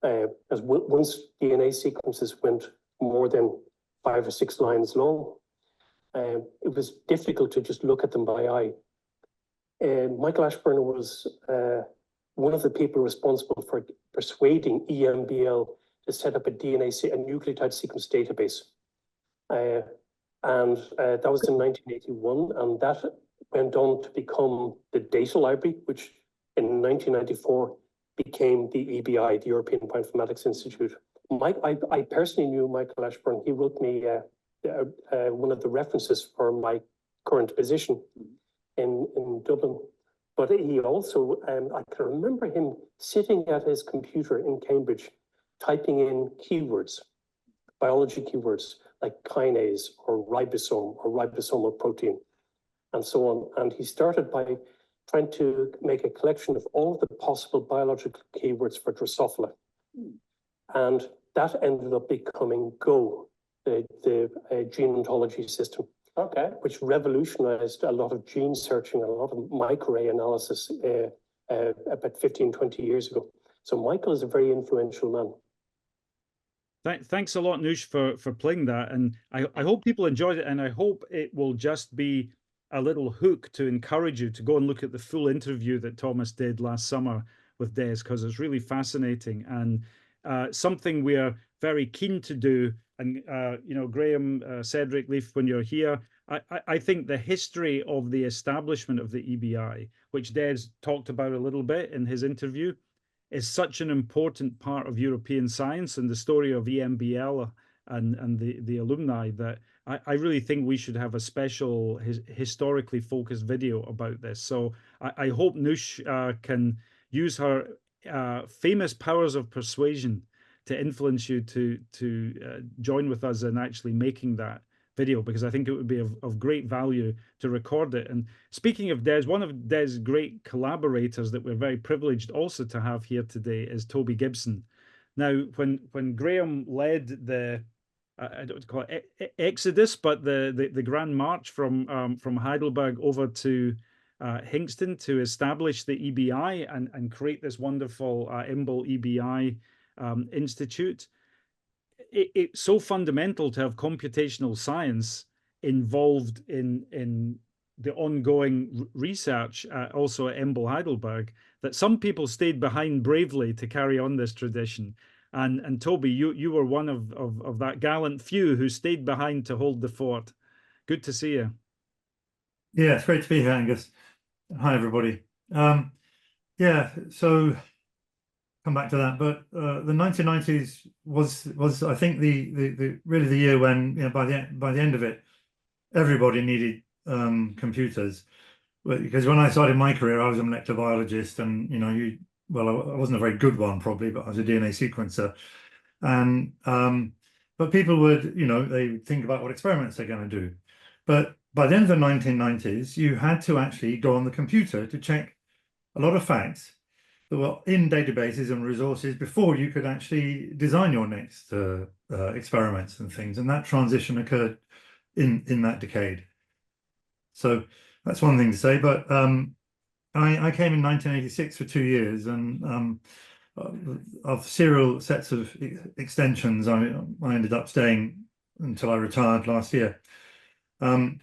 As once DNA sequences went more than 5 or 6 lines long, it was difficult to just look at them by eye. Michael Ashburn was one of the people responsible for persuading EMBL to set up a nucleotide sequence database. And that was in 1981, and that went on to become the data library, which in 1994 became the EBI, the European Bioinformatics Institute. I personally knew Michael Ashburn. He wrote me one of the references for my current position in Dublin. But he also, I can remember him sitting at his computer in Cambridge, typing in keywords, biology keywords, like kinase or ribosome or ribosomal protein and so on. And he started by trying to make a collection of all the possible biological keywords for Drosophila. And that ended up becoming GO, the gene ontology system, which revolutionized a lot of gene searching and a lot of microarray analysis about 15, 20 years ago. So Michael is a very influential man. Thanks a lot, Noosh, for playing that. And I hope people enjoyed it, and I hope it will just be a little hook to encourage you to go and look at the full interview that Thomas did last summer with Des, because it's really fascinating and something we are very keen to do. And, Graham, Cedric, Leif, when you're here, I think the history of the establishment of the EBI, which Des talked about a little bit in his interview, is such an important part of European science and the story of EMBL and the alumni that I really think we should have a special historically focused video about this. So I hope Noosh can use her famous powers of persuasion to influence you to join with us in actually making that video, because I think it would be of great value to record it. And speaking of Des, one of Des' great collaborators that we're very privileged also to have here today is Toby Gibson. Now, when Graham led the I don't call it exodus, but the grand march from Heidelberg over to Hinxton to establish the EBI and create this wonderful EMBL-EBI institute, it's so fundamental to have computational science involved in the ongoing research also at EMBL Heidelberg, that some people stayed behind bravely to carry on this tradition. And Toby, you were one of that gallant few who stayed behind to hold the fort. Good to see you. Yeah, it's great to be here, Angus. Hi, everybody. Yeah, so come back to that, but the 1990s was I think the really the year when, by the end of it, everybody needed computers. Because when I started my career, I was a molecular biologist, and well, I wasn't a very good one probably, but I was a DNA sequencer, and but people would they would think about what experiments they're going to do. But by the end of the 1990s, you had to actually go on the computer to check a lot of facts. that were in databases and resources before you could actually design your next experiments and things. And that transition occurred in that decade. So that's one thing to say. But I came in 1986 for 2 years, and of serial sets of extensions, I ended up staying until I retired last year. In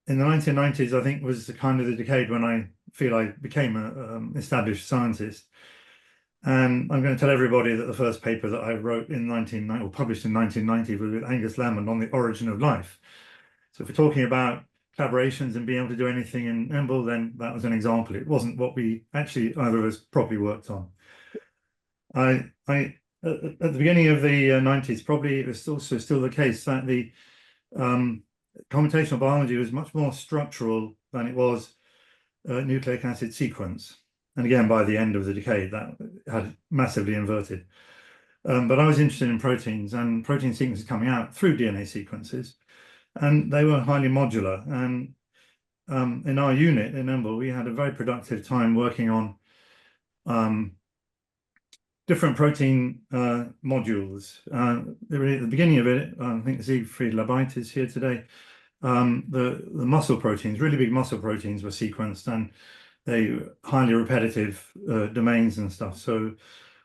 the 1990s, I think, was the kind of the decade when I feel I became an established scientist. And I'm going to tell everybody that the first paper that I wrote in published in 1990 was with Angus Landeman on the origin of life. So if we're talking about collaborations and being able to do anything in EMBL, then that was an example. It wasn't what we actually either of us properly worked on. At the beginning of the 90s, probably it was also still the case that the computational biology was much more structural than it was nucleic acid sequence. And again, by the end of the decade, that had massively inverted. But I was interested in proteins, and protein sequences coming out through DNA sequences, and they were highly modular. And in our unit in EMBL, we had a very productive time working on different protein modules. At the beginning of it, I think Siegfried Labite is here today. The muscle proteins, really big muscle proteins, were sequenced, and they were highly repetitive domains and stuff. So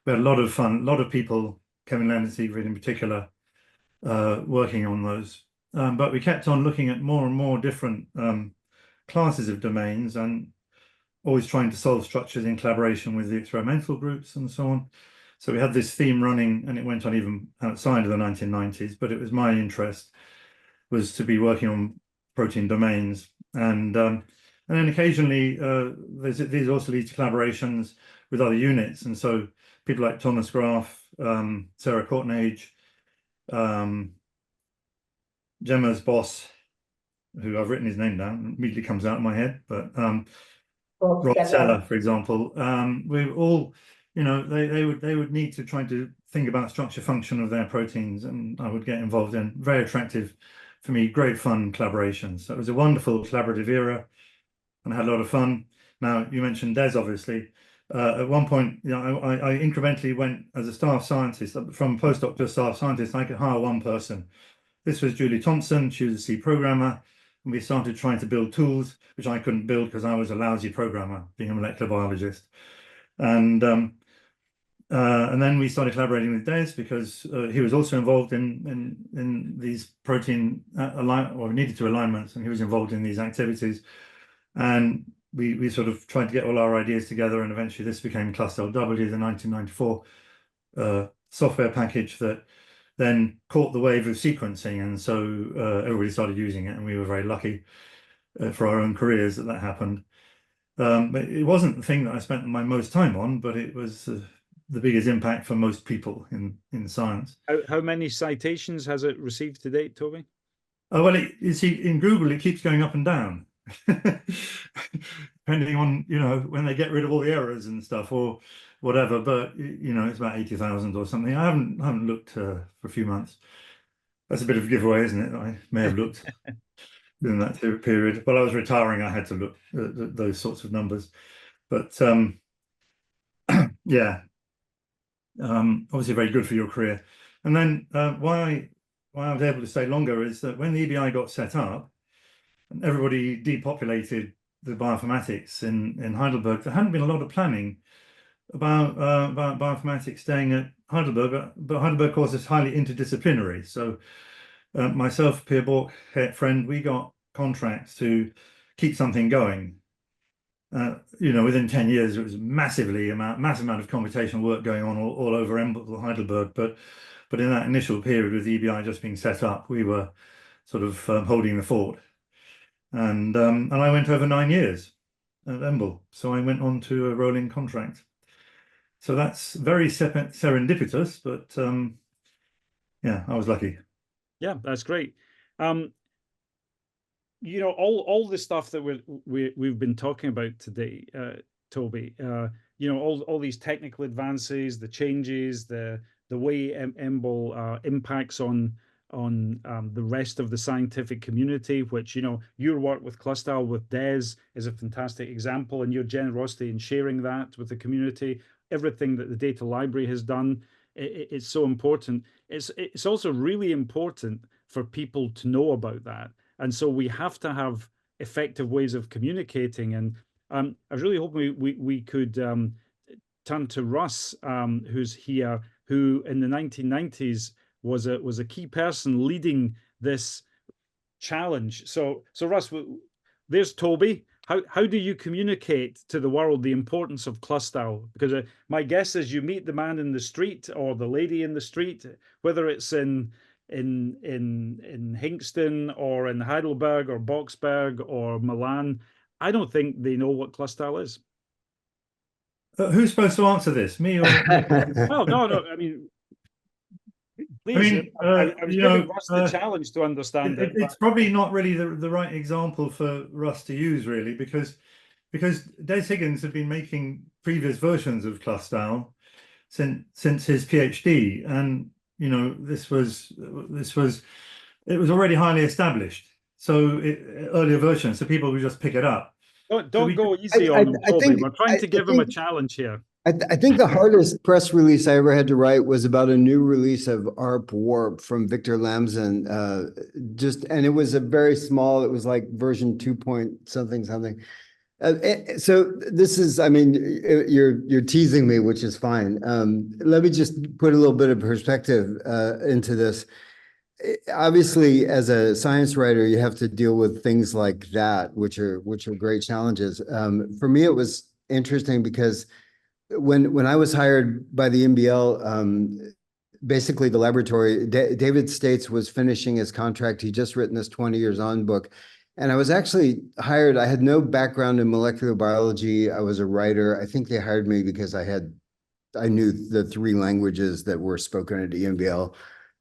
we had a lot of fun, a lot of people, Kevin Leonard, Siegfried in particular, working on those. But we kept on looking at more and more different classes of domains, and always trying to solve structures in collaboration with the experimental groups and so on. So we had this theme running, and it went on even outside of the 1990s, but it was my interest was to be working on protein domains. And then occasionally these also lead to collaborations with other units. And so people like Thomas Graf, Sarah Courtnage, Gemma's boss, who I've written his name down, immediately comes out of my head, but Rob Seller, for example, we all, you know, they would need to try to think about structure function of their proteins, and I would get involved in very attractive, for me, great fun collaborations. So it was a wonderful collaborative era, and I had a lot of fun. Now, you mentioned Des, obviously. At one point, you know, I incrementally went as a staff scientist, from postdoc to staff scientist. I could hire one person. This was Julie Thompson. She was a C programmer. And we started trying to build tools, which I couldn't build because I was a lousy programmer, being a molecular biologist. And then we started collaborating with Des, because he was also involved in these protein needed to alignments, and he was involved in these activities. And we sort of tried to get all our ideas together, and eventually this became ClusLW, the 1994 software package that then caught the wave of sequencing, and so everybody started using it, and we were very lucky for our own careers that happened. But it wasn't the thing that I spent my most time on, but it was the biggest impact for most people in science. How many citations has it received to date, Toby? Oh, well, you see, in Google, it keeps going up and down, depending on, you know, when they get rid of all the errors and stuff, or whatever, but you know, it's about 80,000 or something. I haven't looked for a few months. That's a bit of a giveaway, isn't it? I may have looked in that period. While I was retiring, I had to look at those sorts of numbers. But yeah, obviously very good for your career. And then why I was able to stay longer is that when the EBI got set up, and everybody depopulated the bioinformatics in Heidelberg, there hadn't been a lot of planning about bioinformatics staying at Heidelberg, but Heidelberg, of course, is highly interdisciplinary. So myself, Pierre Bork, friend, we got contracts to keep something going. You know, within 10 years, it was massive amount of computational work going on all over Heidelberg. But in that initial period with EBI just being set up, we were sort of holding the fort. And I went over 9 years at EMBL, so I went on to a rolling contract. So that's very serendipitous, but yeah, I was lucky. Yeah, that's great. You know, all the stuff that we've been talking about today, Toby. You know, all these technical advances, the changes, the way EMBL impacts on the rest of the scientific community, which, you know, your work with Clustal with Des is a fantastic example, and your generosity in sharing that with the community, everything that the data library has done, it's so important. It's also really important for people to know about that. And so we have to have effective ways of communicating. And I was really hoping we could turn to Russ, who's here, who in the 1990s was a key person leading this challenge. So Russ, there's Toby. How do you communicate to the world the importance of Clustal? Because my guess is you meet the man in the street or the lady in the street, whether it's in Hinxton or in Heidelberg or Boxberg or Milan. I don't think they know what Clustal is. Who's supposed to answer this? Me or? Well, no. I mean, please. I was giving Russ the challenge to understand it. It's probably not really the right example for Russ to use, really, because Des Higgins had been making previous versions of Clustal since his PhD, and you know it was already highly established. So earlier versions, so people would just pick it up. Don't go easy on him, Toby. We're trying to give him a challenge here. I think the hardest press release I ever had to write was about a new release of ARP Warp from Victor Lamson. And it was a very small, it was like version 2 point something. So this is, I mean, you're teasing me, which is fine. Let me just put a little bit of perspective into this. Obviously, as a science writer, you have to deal with things like that, which are great challenges. For me, it was interesting because when I was hired by the EMBL, basically the laboratory, David States was finishing his contract. He'd just written this 20 years on book. And I was actually hired. I had no background in molecular biology. I was a writer. I think they hired me because I knew the 3 languages that were spoken at EMBL.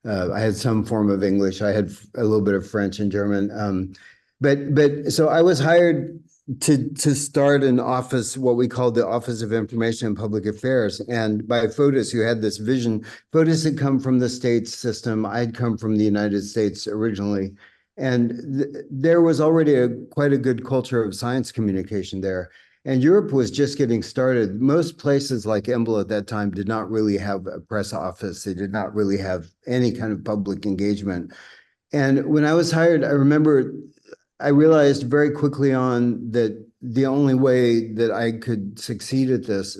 I had some form of English. I had a little bit of French and German. But so I was hired to start an office, what we called the Office of Information and Public Affairs. And by Fotis, who had this vision, Fotis had come from the States system. I'd come from the United States originally. And there was already quite a good culture of science communication there. And Europe was just getting started. Most places like EMBL at that time did not really have a press office. They did not really have any kind of public engagement. And when I was hired, I remember I realized very quickly on that the only way that I could succeed at this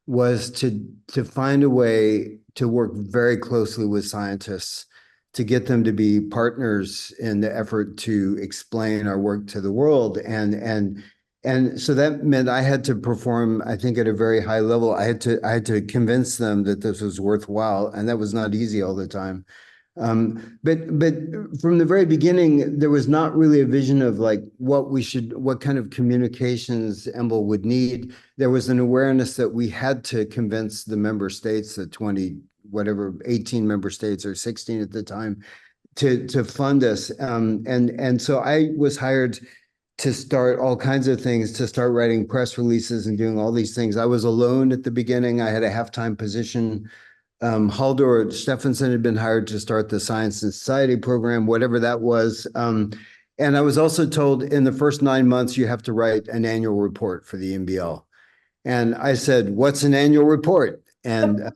was to find a way to work very closely with scientists, to get them to be partners in the effort to explain our work to the world. And so that meant I had to perform, I think, at a very high level. I had to convince them that this was worthwhile, and that was not easy all the time. But from the very beginning, there was not really a vision of like what kind of communications EMBL would need. There was an awareness that we had to convince the member states, the 18 member states or 16 at the time, to fund us. And so I was hired to start all kinds of things, to start writing press releases and doing all these things. I was alone at the beginning. I had a half-time position. Haldor Stephenson had been hired to start the Science and Society program, whatever that was. And I was also told in the first 9 months, you have to write an annual report for the EMBL. And I said, what's an annual report? And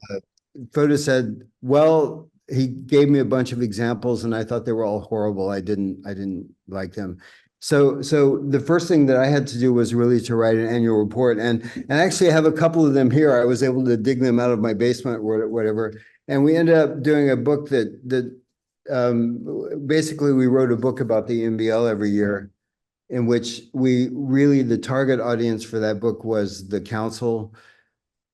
Fotis said, well, he gave me a bunch of examples and I thought they were all horrible. I didn't like them. So the first thing that I had to do was really to write an annual report, and actually I have a couple of them here. I was able to dig them out of my basement or whatever, and we ended up doing a book that basically we wrote a book about the EMBL every year, in which the target audience for that book was the council,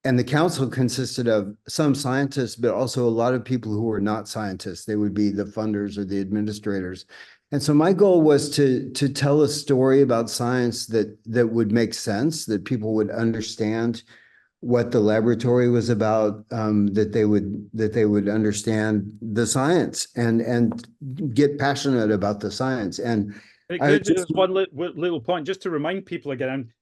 and the council consisted of some scientists, but also a lot of people who were not scientists. They would be the funders or the administrators. And so my goal was to tell a story about science that would make sense, that people would understand what the laboratory was about, that they would understand the science and get passionate about the science. And just one little point, just to remind people again,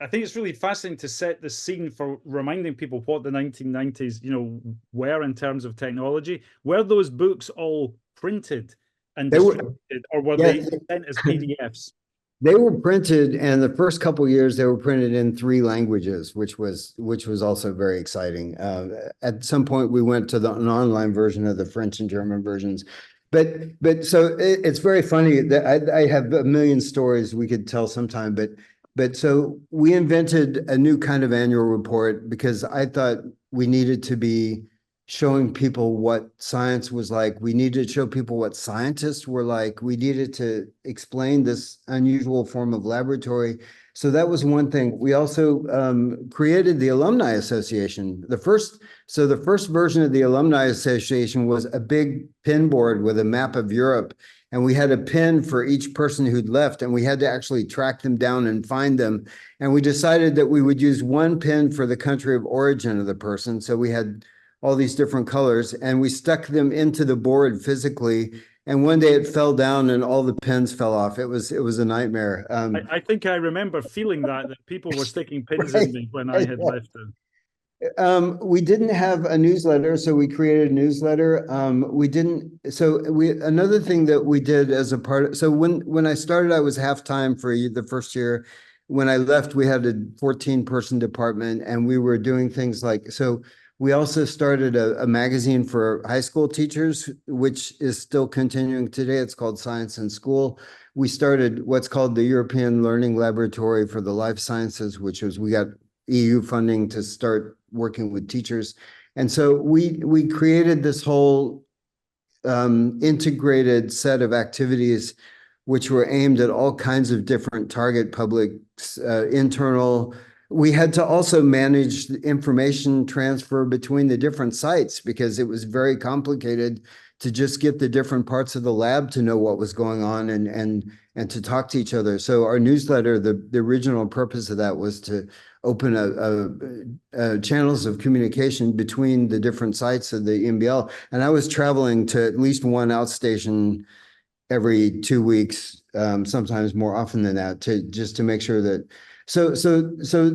I think it's really fascinating to set the scene for reminding people what the 1990s, were in terms of technology. Were those books all printed and distributed, or were they sent as PDFs? They were printed, and the first couple of years they were printed in 3 languages, which was also very exciting. At some point, we went to an online version of the French and German versions. But so it's very funny that I have a million stories we could tell sometime. But so we invented a new kind of annual report because I thought we needed to be showing people what science was like. We needed to show people what scientists were like. We needed to explain this unusual form of laboratory. So that was one thing. We also created the Alumni Association. The first version of the Alumni Association was a big pin board with a map of Europe. And we had a pin for each person who'd left, and we had to actually track them down and find them. And we decided that we would use one pin for the country of origin of the person. So we had all these different colors, and we stuck them into the board physically. And one day it fell down and all the pins fell off. It was a nightmare. I think I remember feeling that people were sticking pins in me when I had left them. We didn't have a newsletter, so we created a newsletter. Another thing that we did as a part of, so when I started, I was half-time for the first year. When I left, we had a 14-person department, and we were doing things like, so we also started a magazine for high school teachers, which is still continuing today. It's called Science in School. We started what's called the European Learning Laboratory for the Life Sciences, which was, we got EU funding to start working with teachers. And so we created this whole integrated set of activities which were aimed at all kinds of different target publics, internal. We had to also manage the information transfer between the different sites because it was very complicated to just get the different parts of the lab to know what was going on and to talk to each other. So our newsletter, the original purpose of that was to open channels of communication between the different sites of the EMBL. And I was traveling to at least one outstation every 2 weeks, sometimes more often than that, just to make sure that. So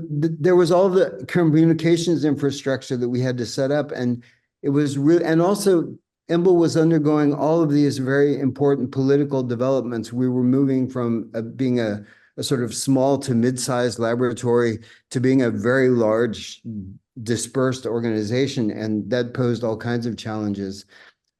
there was all the communications infrastructure that we had to set up, and it was real. And also, EMBL was undergoing all of these very important political developments. We were moving from being a sort of small to mid-sized laboratory to being a very large, dispersed organization, and that posed all kinds of challenges.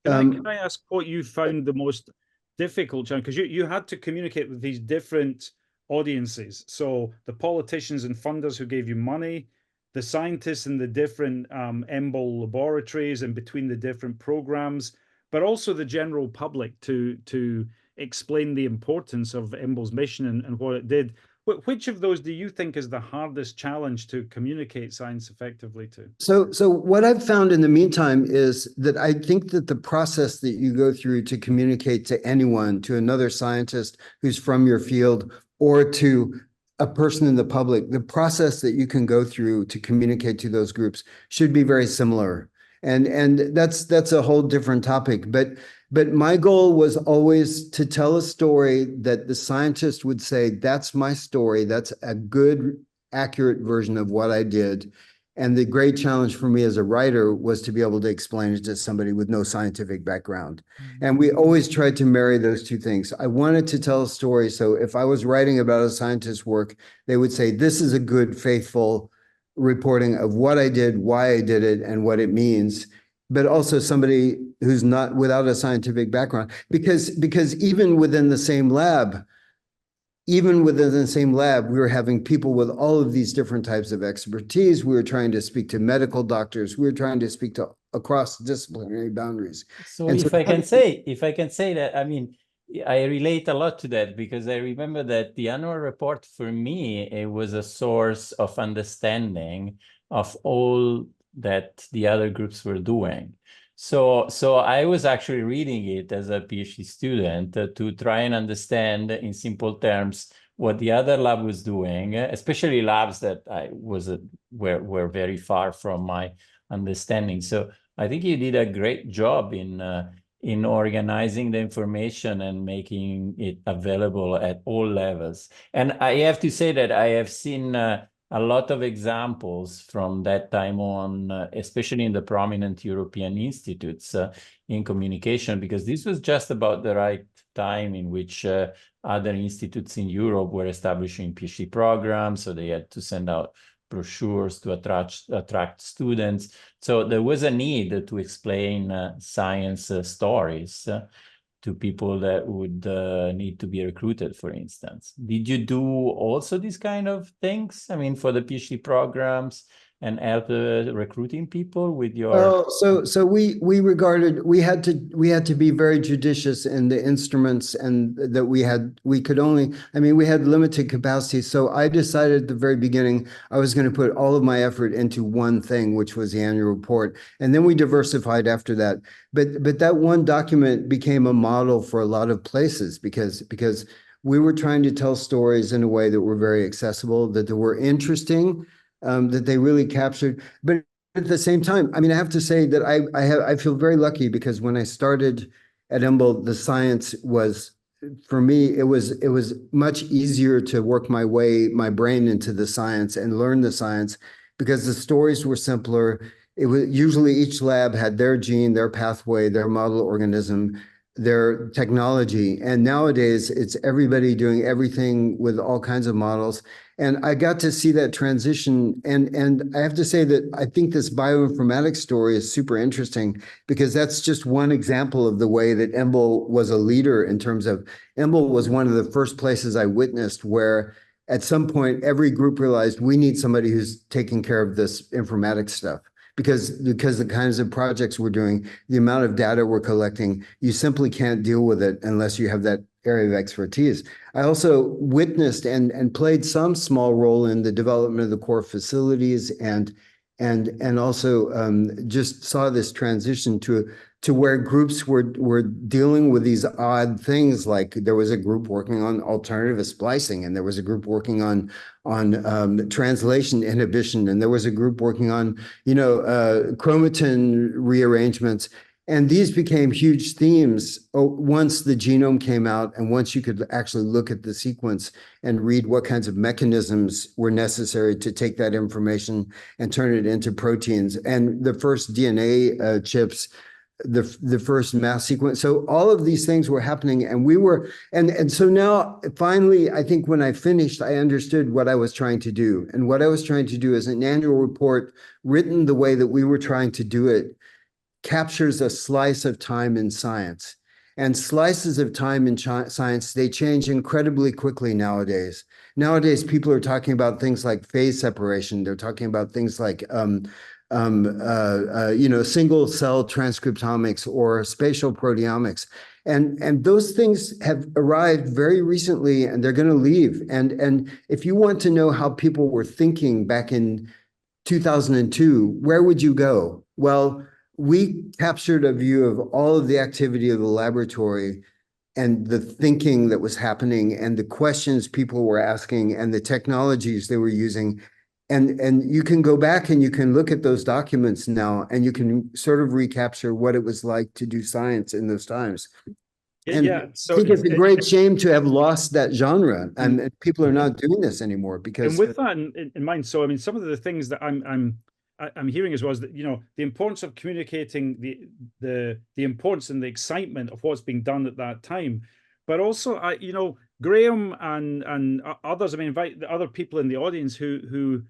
Can I ask what you found the most difficult challenge? Because you had to communicate with these different audiences. So the politicians and funders who gave you money, the scientists in the different EMBL laboratories and between the different programs, but also the general public to explain the importance of EMBL's mission and what it did. Which of those do you think is the hardest challenge to communicate science effectively to? So what I've found in the meantime is that I think that the process that you go through to communicate to anyone, to another scientist who's from your field, or to a person in the public, the process that you can go through to communicate to those groups should be very similar. And that's a whole different topic. But my goal was always to tell a story that the scientist would say, that's my story. That's a good, accurate version of what I did. And the great challenge for me as a writer was to be able to explain it to somebody with no scientific background. And we always tried to marry those two things. I wanted to tell a story. So if I was writing about a scientist's work, they would say, this is a good, faithful reporting of what I did, why I did it, and what it means. But also somebody who's not without a scientific background, because even within the same lab, we were having people with all of these different types of expertise. We were trying to speak to medical doctors. We were trying to speak to across disciplinary boundaries. So if I can say that, I mean, I relate a lot to that because I remember that the annual report for me, it was a source of understanding of all that the other groups were doing. So I was actually reading it as a PhD student to try and understand in simple terms what the other lab was doing, especially labs that were very far from my understanding. So I think you did a great job in organizing the information and making it available at all levels. And I have to say that I have seen a lot of examples from that time on, especially in the prominent European institutes in communication, because this was just about the right time in which other institutes in Europe were establishing PhD programs, so they had to send out brochures to attract students. So there was a need to explain science stories to people that would need to be recruited, for instance. Did you do also these kind of things? I mean, for the PhD programs and help recruiting people with your? Well, so we had to be very judicious in the instruments, and that we could only, I mean, we had limited capacity. So I decided at the very beginning I was going to put all of my effort into one thing, which was the annual report, and then we diversified after that. But that one document became a model for a lot of places because we were trying to tell stories in a way that were very accessible, that they were interesting, that they really captured. But at the same time, I mean, I have to say that I feel very lucky, because when I started at EMBL, the science was, for me, it was much easier to work my brain into the science and learn the science, because the stories were simpler. It was usually each lab had their gene, their pathway, their model organism, their technology. And nowadays it's everybody doing everything with all kinds of models. And I got to see that transition. And I have to say that I think this bioinformatics story is super interesting, because that's just one example of the way that EMBL was a leader, in terms of EMBL was one of the first places I witnessed where at some point every group realized we need somebody who's taking care of this informatics stuff. Because the kinds of projects we're doing, the amount of data we're collecting, you simply can't deal with it unless you have that area of expertise. I also witnessed and played some small role in the development of the core facilities, and also just saw this transition to where groups were dealing with these odd things. Like there was a group working on alternative splicing, and there was a group working on translation inhibition, and there was a group working on chromatin rearrangements. And these became huge themes once the genome came out, and once you could actually look at the sequence and read what kinds of mechanisms were necessary to take that information and turn it into proteins. And the first DNA chips, the first mass sequence. So all of these things were happening, and we were, and so now finally, I think when I finished, I understood what I was trying to do. And what I was trying to do is an annual report written the way that we were trying to do it captures a slice of time in science. And slices of time in science, they change incredibly quickly nowadays. Nowadays, people are talking about things like phase separation. They're talking about things like single cell transcriptomics or spatial proteomics. And those things have arrived very recently, and they're going to leave. And if you want to know how people were thinking back in 2002, where would you go? Well, we captured a view of all of the activity of the laboratory, and the thinking that was happening, and the questions people were asking, and the technologies they were using. And you can go back and you can look at those documents now, and you can sort of recapture what it was like to do science in those times. And yeah, so I think it's a great shame to have lost that genre, and people are not doing this anymore. Because, and with that in mind, so I mean, some of the things that I'm hearing as well is that, the importance of communicating the importance and the excitement of what's being done at that time, but also Graham and others. I mean, invite the other people in the audience who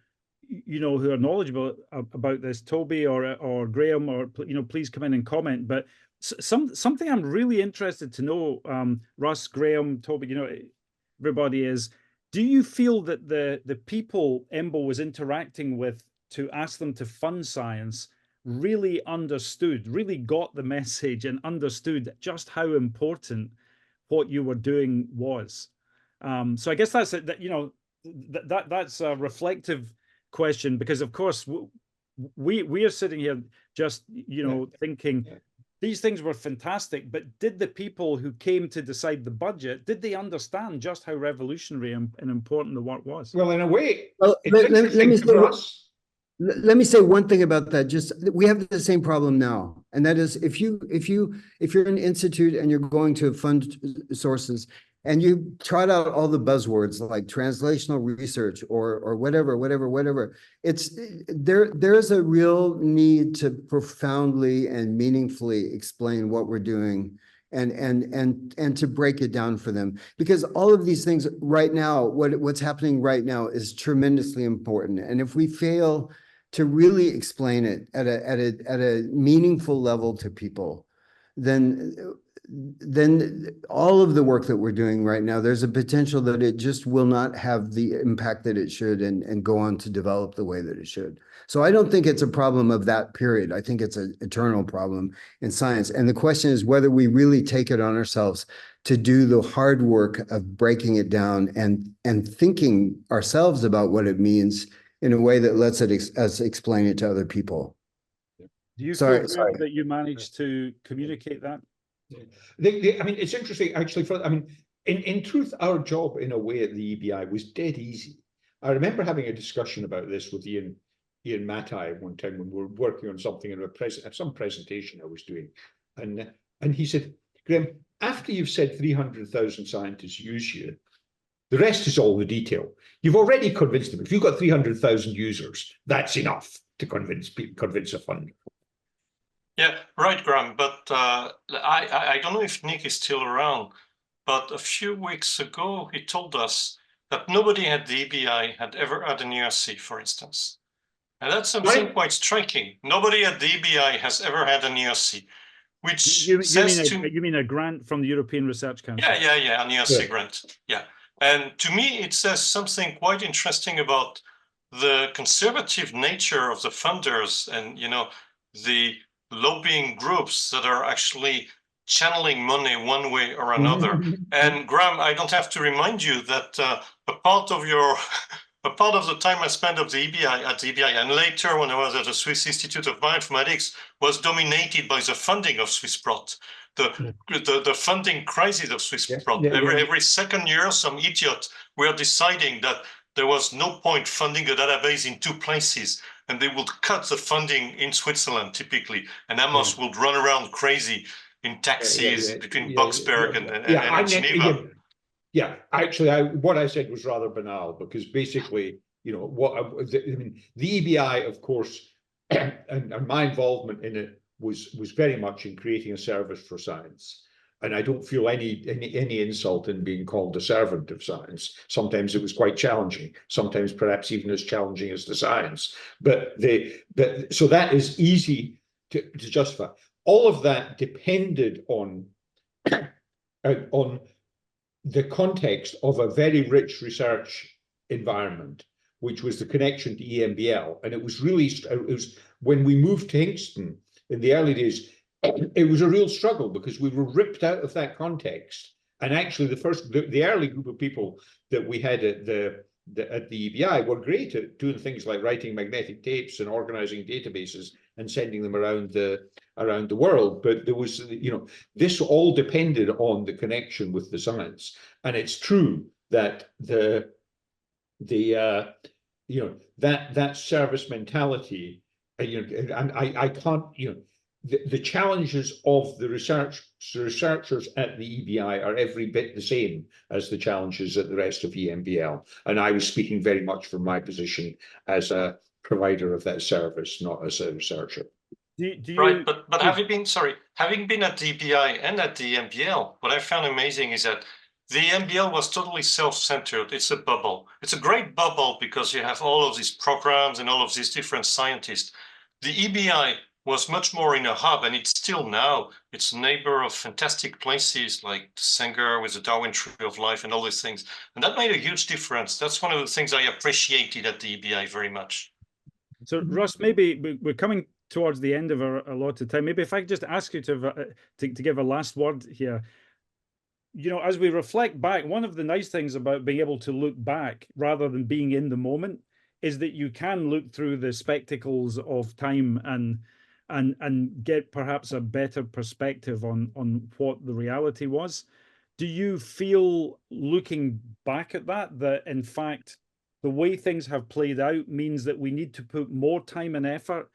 are knowledgeable about this. Toby or Graham, or please come in and comment. But something I'm really interested to know, Russ, Graham, Toby, everybody is. Do you feel that the people EMBL was interacting with to ask them to fund science really understood, really got the message, and understood just how important what you were doing was? So I guess that's that's a reflective question, because of course we are sitting here just thinking these things were fantastic, but did the people who came to decide the budget, did they understand just how revolutionary and important the work was? Well, in a way, let me say one thing about that. Just, we have the same problem now, and that is if you're an institute and you're going to fund sources, and you trot out all the buzzwords like translational research or whatever. It's there's a real need to profoundly and meaningfully explain what we're doing and to break it down for them, because all of these things right now, what's happening right now is tremendously important. And if we fail to really explain it at a meaningful level to people, then all of the work that we're doing right now, there's a potential that it just will not have the impact that it should and go on to develop the way that it should. So I don't think it's a problem of that period. I think it's an eternal problem in science. And the question is whether we really take it on ourselves to do the hard work of breaking it down and thinking ourselves about what it means in a way that lets us explain it to other people. Do you feel that you managed to communicate that? I mean, it's interesting, actually. In truth, our job, in a way, at the EBI was dead easy. I remember having a discussion about this with Ian Matai one time when we were working on something in some presentation I was doing. And he said, Graham, after you've said 300,000 scientists use you, the rest is all the detail. You've already convinced them. If you've got 300,000 users, that's enough to convince a funder. Yeah, right, Graham. But I don't know if Nick is still around, but a few weeks ago, he told us that nobody at the EBI had ever had an ERC, for instance. And that's something quite striking. Nobody at the EBI has ever had an ERC, which you mean a grant from the European Research Council? Yeah, an ERC grant. Yeah. And to me, it says something quite interesting about the conservative nature of the funders and, you know, the lobbying groups that are actually channeling money one way or another. And Graham, I don't have to remind you that a part of the time I spent at the EBI, and later when I was at the Swiss Institute of Bioinformatics, was dominated by the funding of Swissprot, the funding crisis of Swissprot. Every second year, some idiot were deciding that there was no point funding a database in two places, and they would cut the funding in Switzerland typically, and Amos would run around crazy in taxis between Boxberg and Geneva. Yeah, actually, what I said was rather banal, because basically, you know, the EBI, of course, and my involvement in it was very much in creating a service for science. And I don't feel any insult in being called a servant of science. Sometimes it was quite challenging, sometimes perhaps even as challenging as the science. So that is easy to justify. All of that depended on the context of a very rich research environment, which was the connection to EMBL. And it was when we moved to Hinxton in the early days, it was a real struggle because we were ripped out of that context. And actually the early group of people that we had at the EBI were great at doing things like writing magnetic tapes and organizing databases and sending them around the world. But there was, you know, this all depended on the connection with the science. And it's true that that service mentality, and I can't, you know, the challenges of the researchers at the EBI are every bit the same as the challenges at the rest of EMBL. And I was speaking very much from my position as a provider of that service, not as a researcher. Right, but having been at the EBI and at the EMBL, what I found amazing is that the EMBL was totally self-centered. It's a bubble. It's a great bubble because you have all of these programs and all of these different scientists. The EBI was much more in a hub, and it's still now. It's a neighbor of fantastic places like Sanger with the Darwin Tree of Life and all these things. And that made a huge difference. That's one of the things I appreciated at the EBI very much. So Russ, maybe we're coming towards the end of our allotted time. Maybe if I could just ask you to give a last word here. You know, as we reflect back, one of the nice things about being able to look back rather than being in the moment is that you can look through the spectacles of time and get perhaps a better perspective on what the reality was. Do you feel, looking back at that in fact the way things have played out means that we need to put more time and effort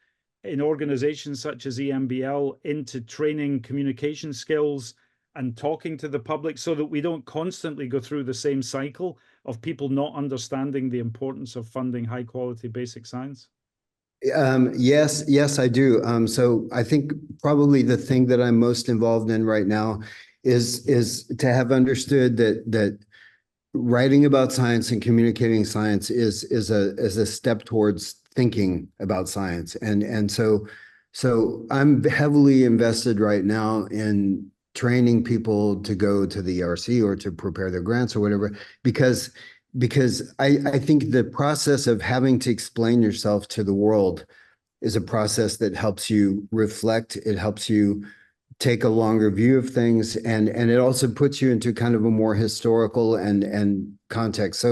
in organizations such as EMBL into training communication skills and talking to the public so that we don't constantly go through the same cycle of people not understanding the importance of funding high quality basic science? Yes, I do. So I think probably the thing that I'm most involved in right now is to have understood that writing about science and communicating science is a step towards thinking about science. And so I'm heavily invested right now in training people to go to the ERC or to prepare their grants or whatever, because I think the process of having to explain yourself to the world is a process that helps you reflect. It helps you take a longer view of things, and it also puts you into kind of a more historical and context.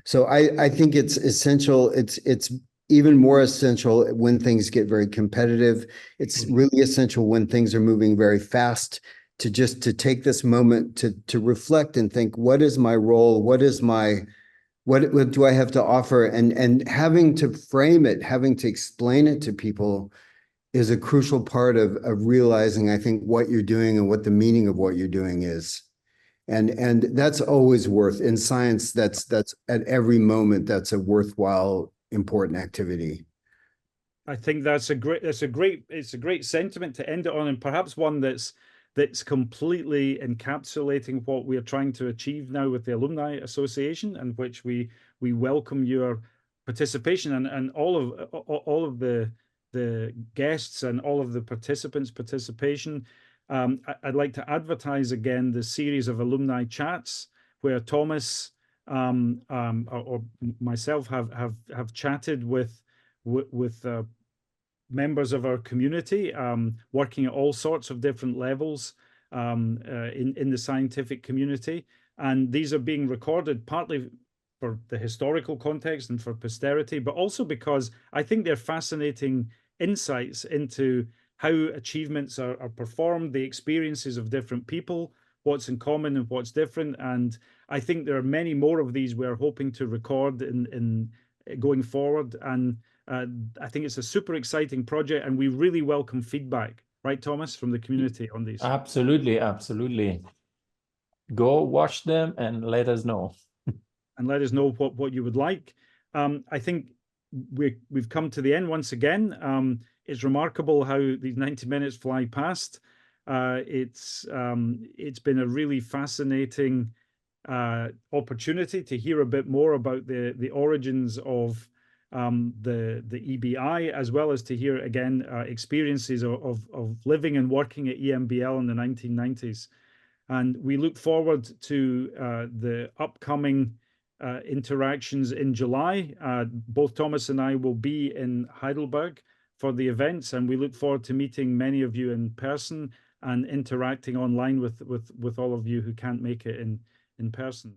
So I think it's essential. It's even more essential when things get very competitive. It's really essential when things are moving very fast to take this moment to reflect and think, what is my role? What do I have to offer? And having to frame it, having to explain it to people is a crucial part of realizing, I think, what you're doing and what the meaning of what you're doing is. And that's always in science, that's at every moment, that's a worthwhile, important activity. I think it's a great sentiment to end it on, and perhaps one that's completely encapsulating what we are trying to achieve now with the Alumni Association, and which we welcome your participation and all of the guests and all of the participants' participation. I'd like to advertise again the series of alumni chats where Thomas or myself have chatted with members of our community, working at all sorts of different levels in the scientific community. And these are being recorded partly for the historical context and for posterity, but also because I think they're fascinating insights into how achievements are performed, the experiences of different people, what's in common and what's different. And I think there are many more of these we're hoping to record in going forward. And I think it's a super exciting project, and we really welcome feedback, right, Thomas, from the community on these. Absolutely. Go watch them and let us know. And let us know what you would like. I think we've come to the end once again. It's remarkable how these 90 minutes fly past. It's been a really fascinating opportunity to hear a bit more about the origins of the EBI, as well as to hear again experiences of living and working at EMBL in the 1990s. And we look forward to the upcoming interactions in July. Both Thomas and I will be in Heidelberg for the events, and we look forward to meeting many of you in person and interacting online with all of you who can't make it in person.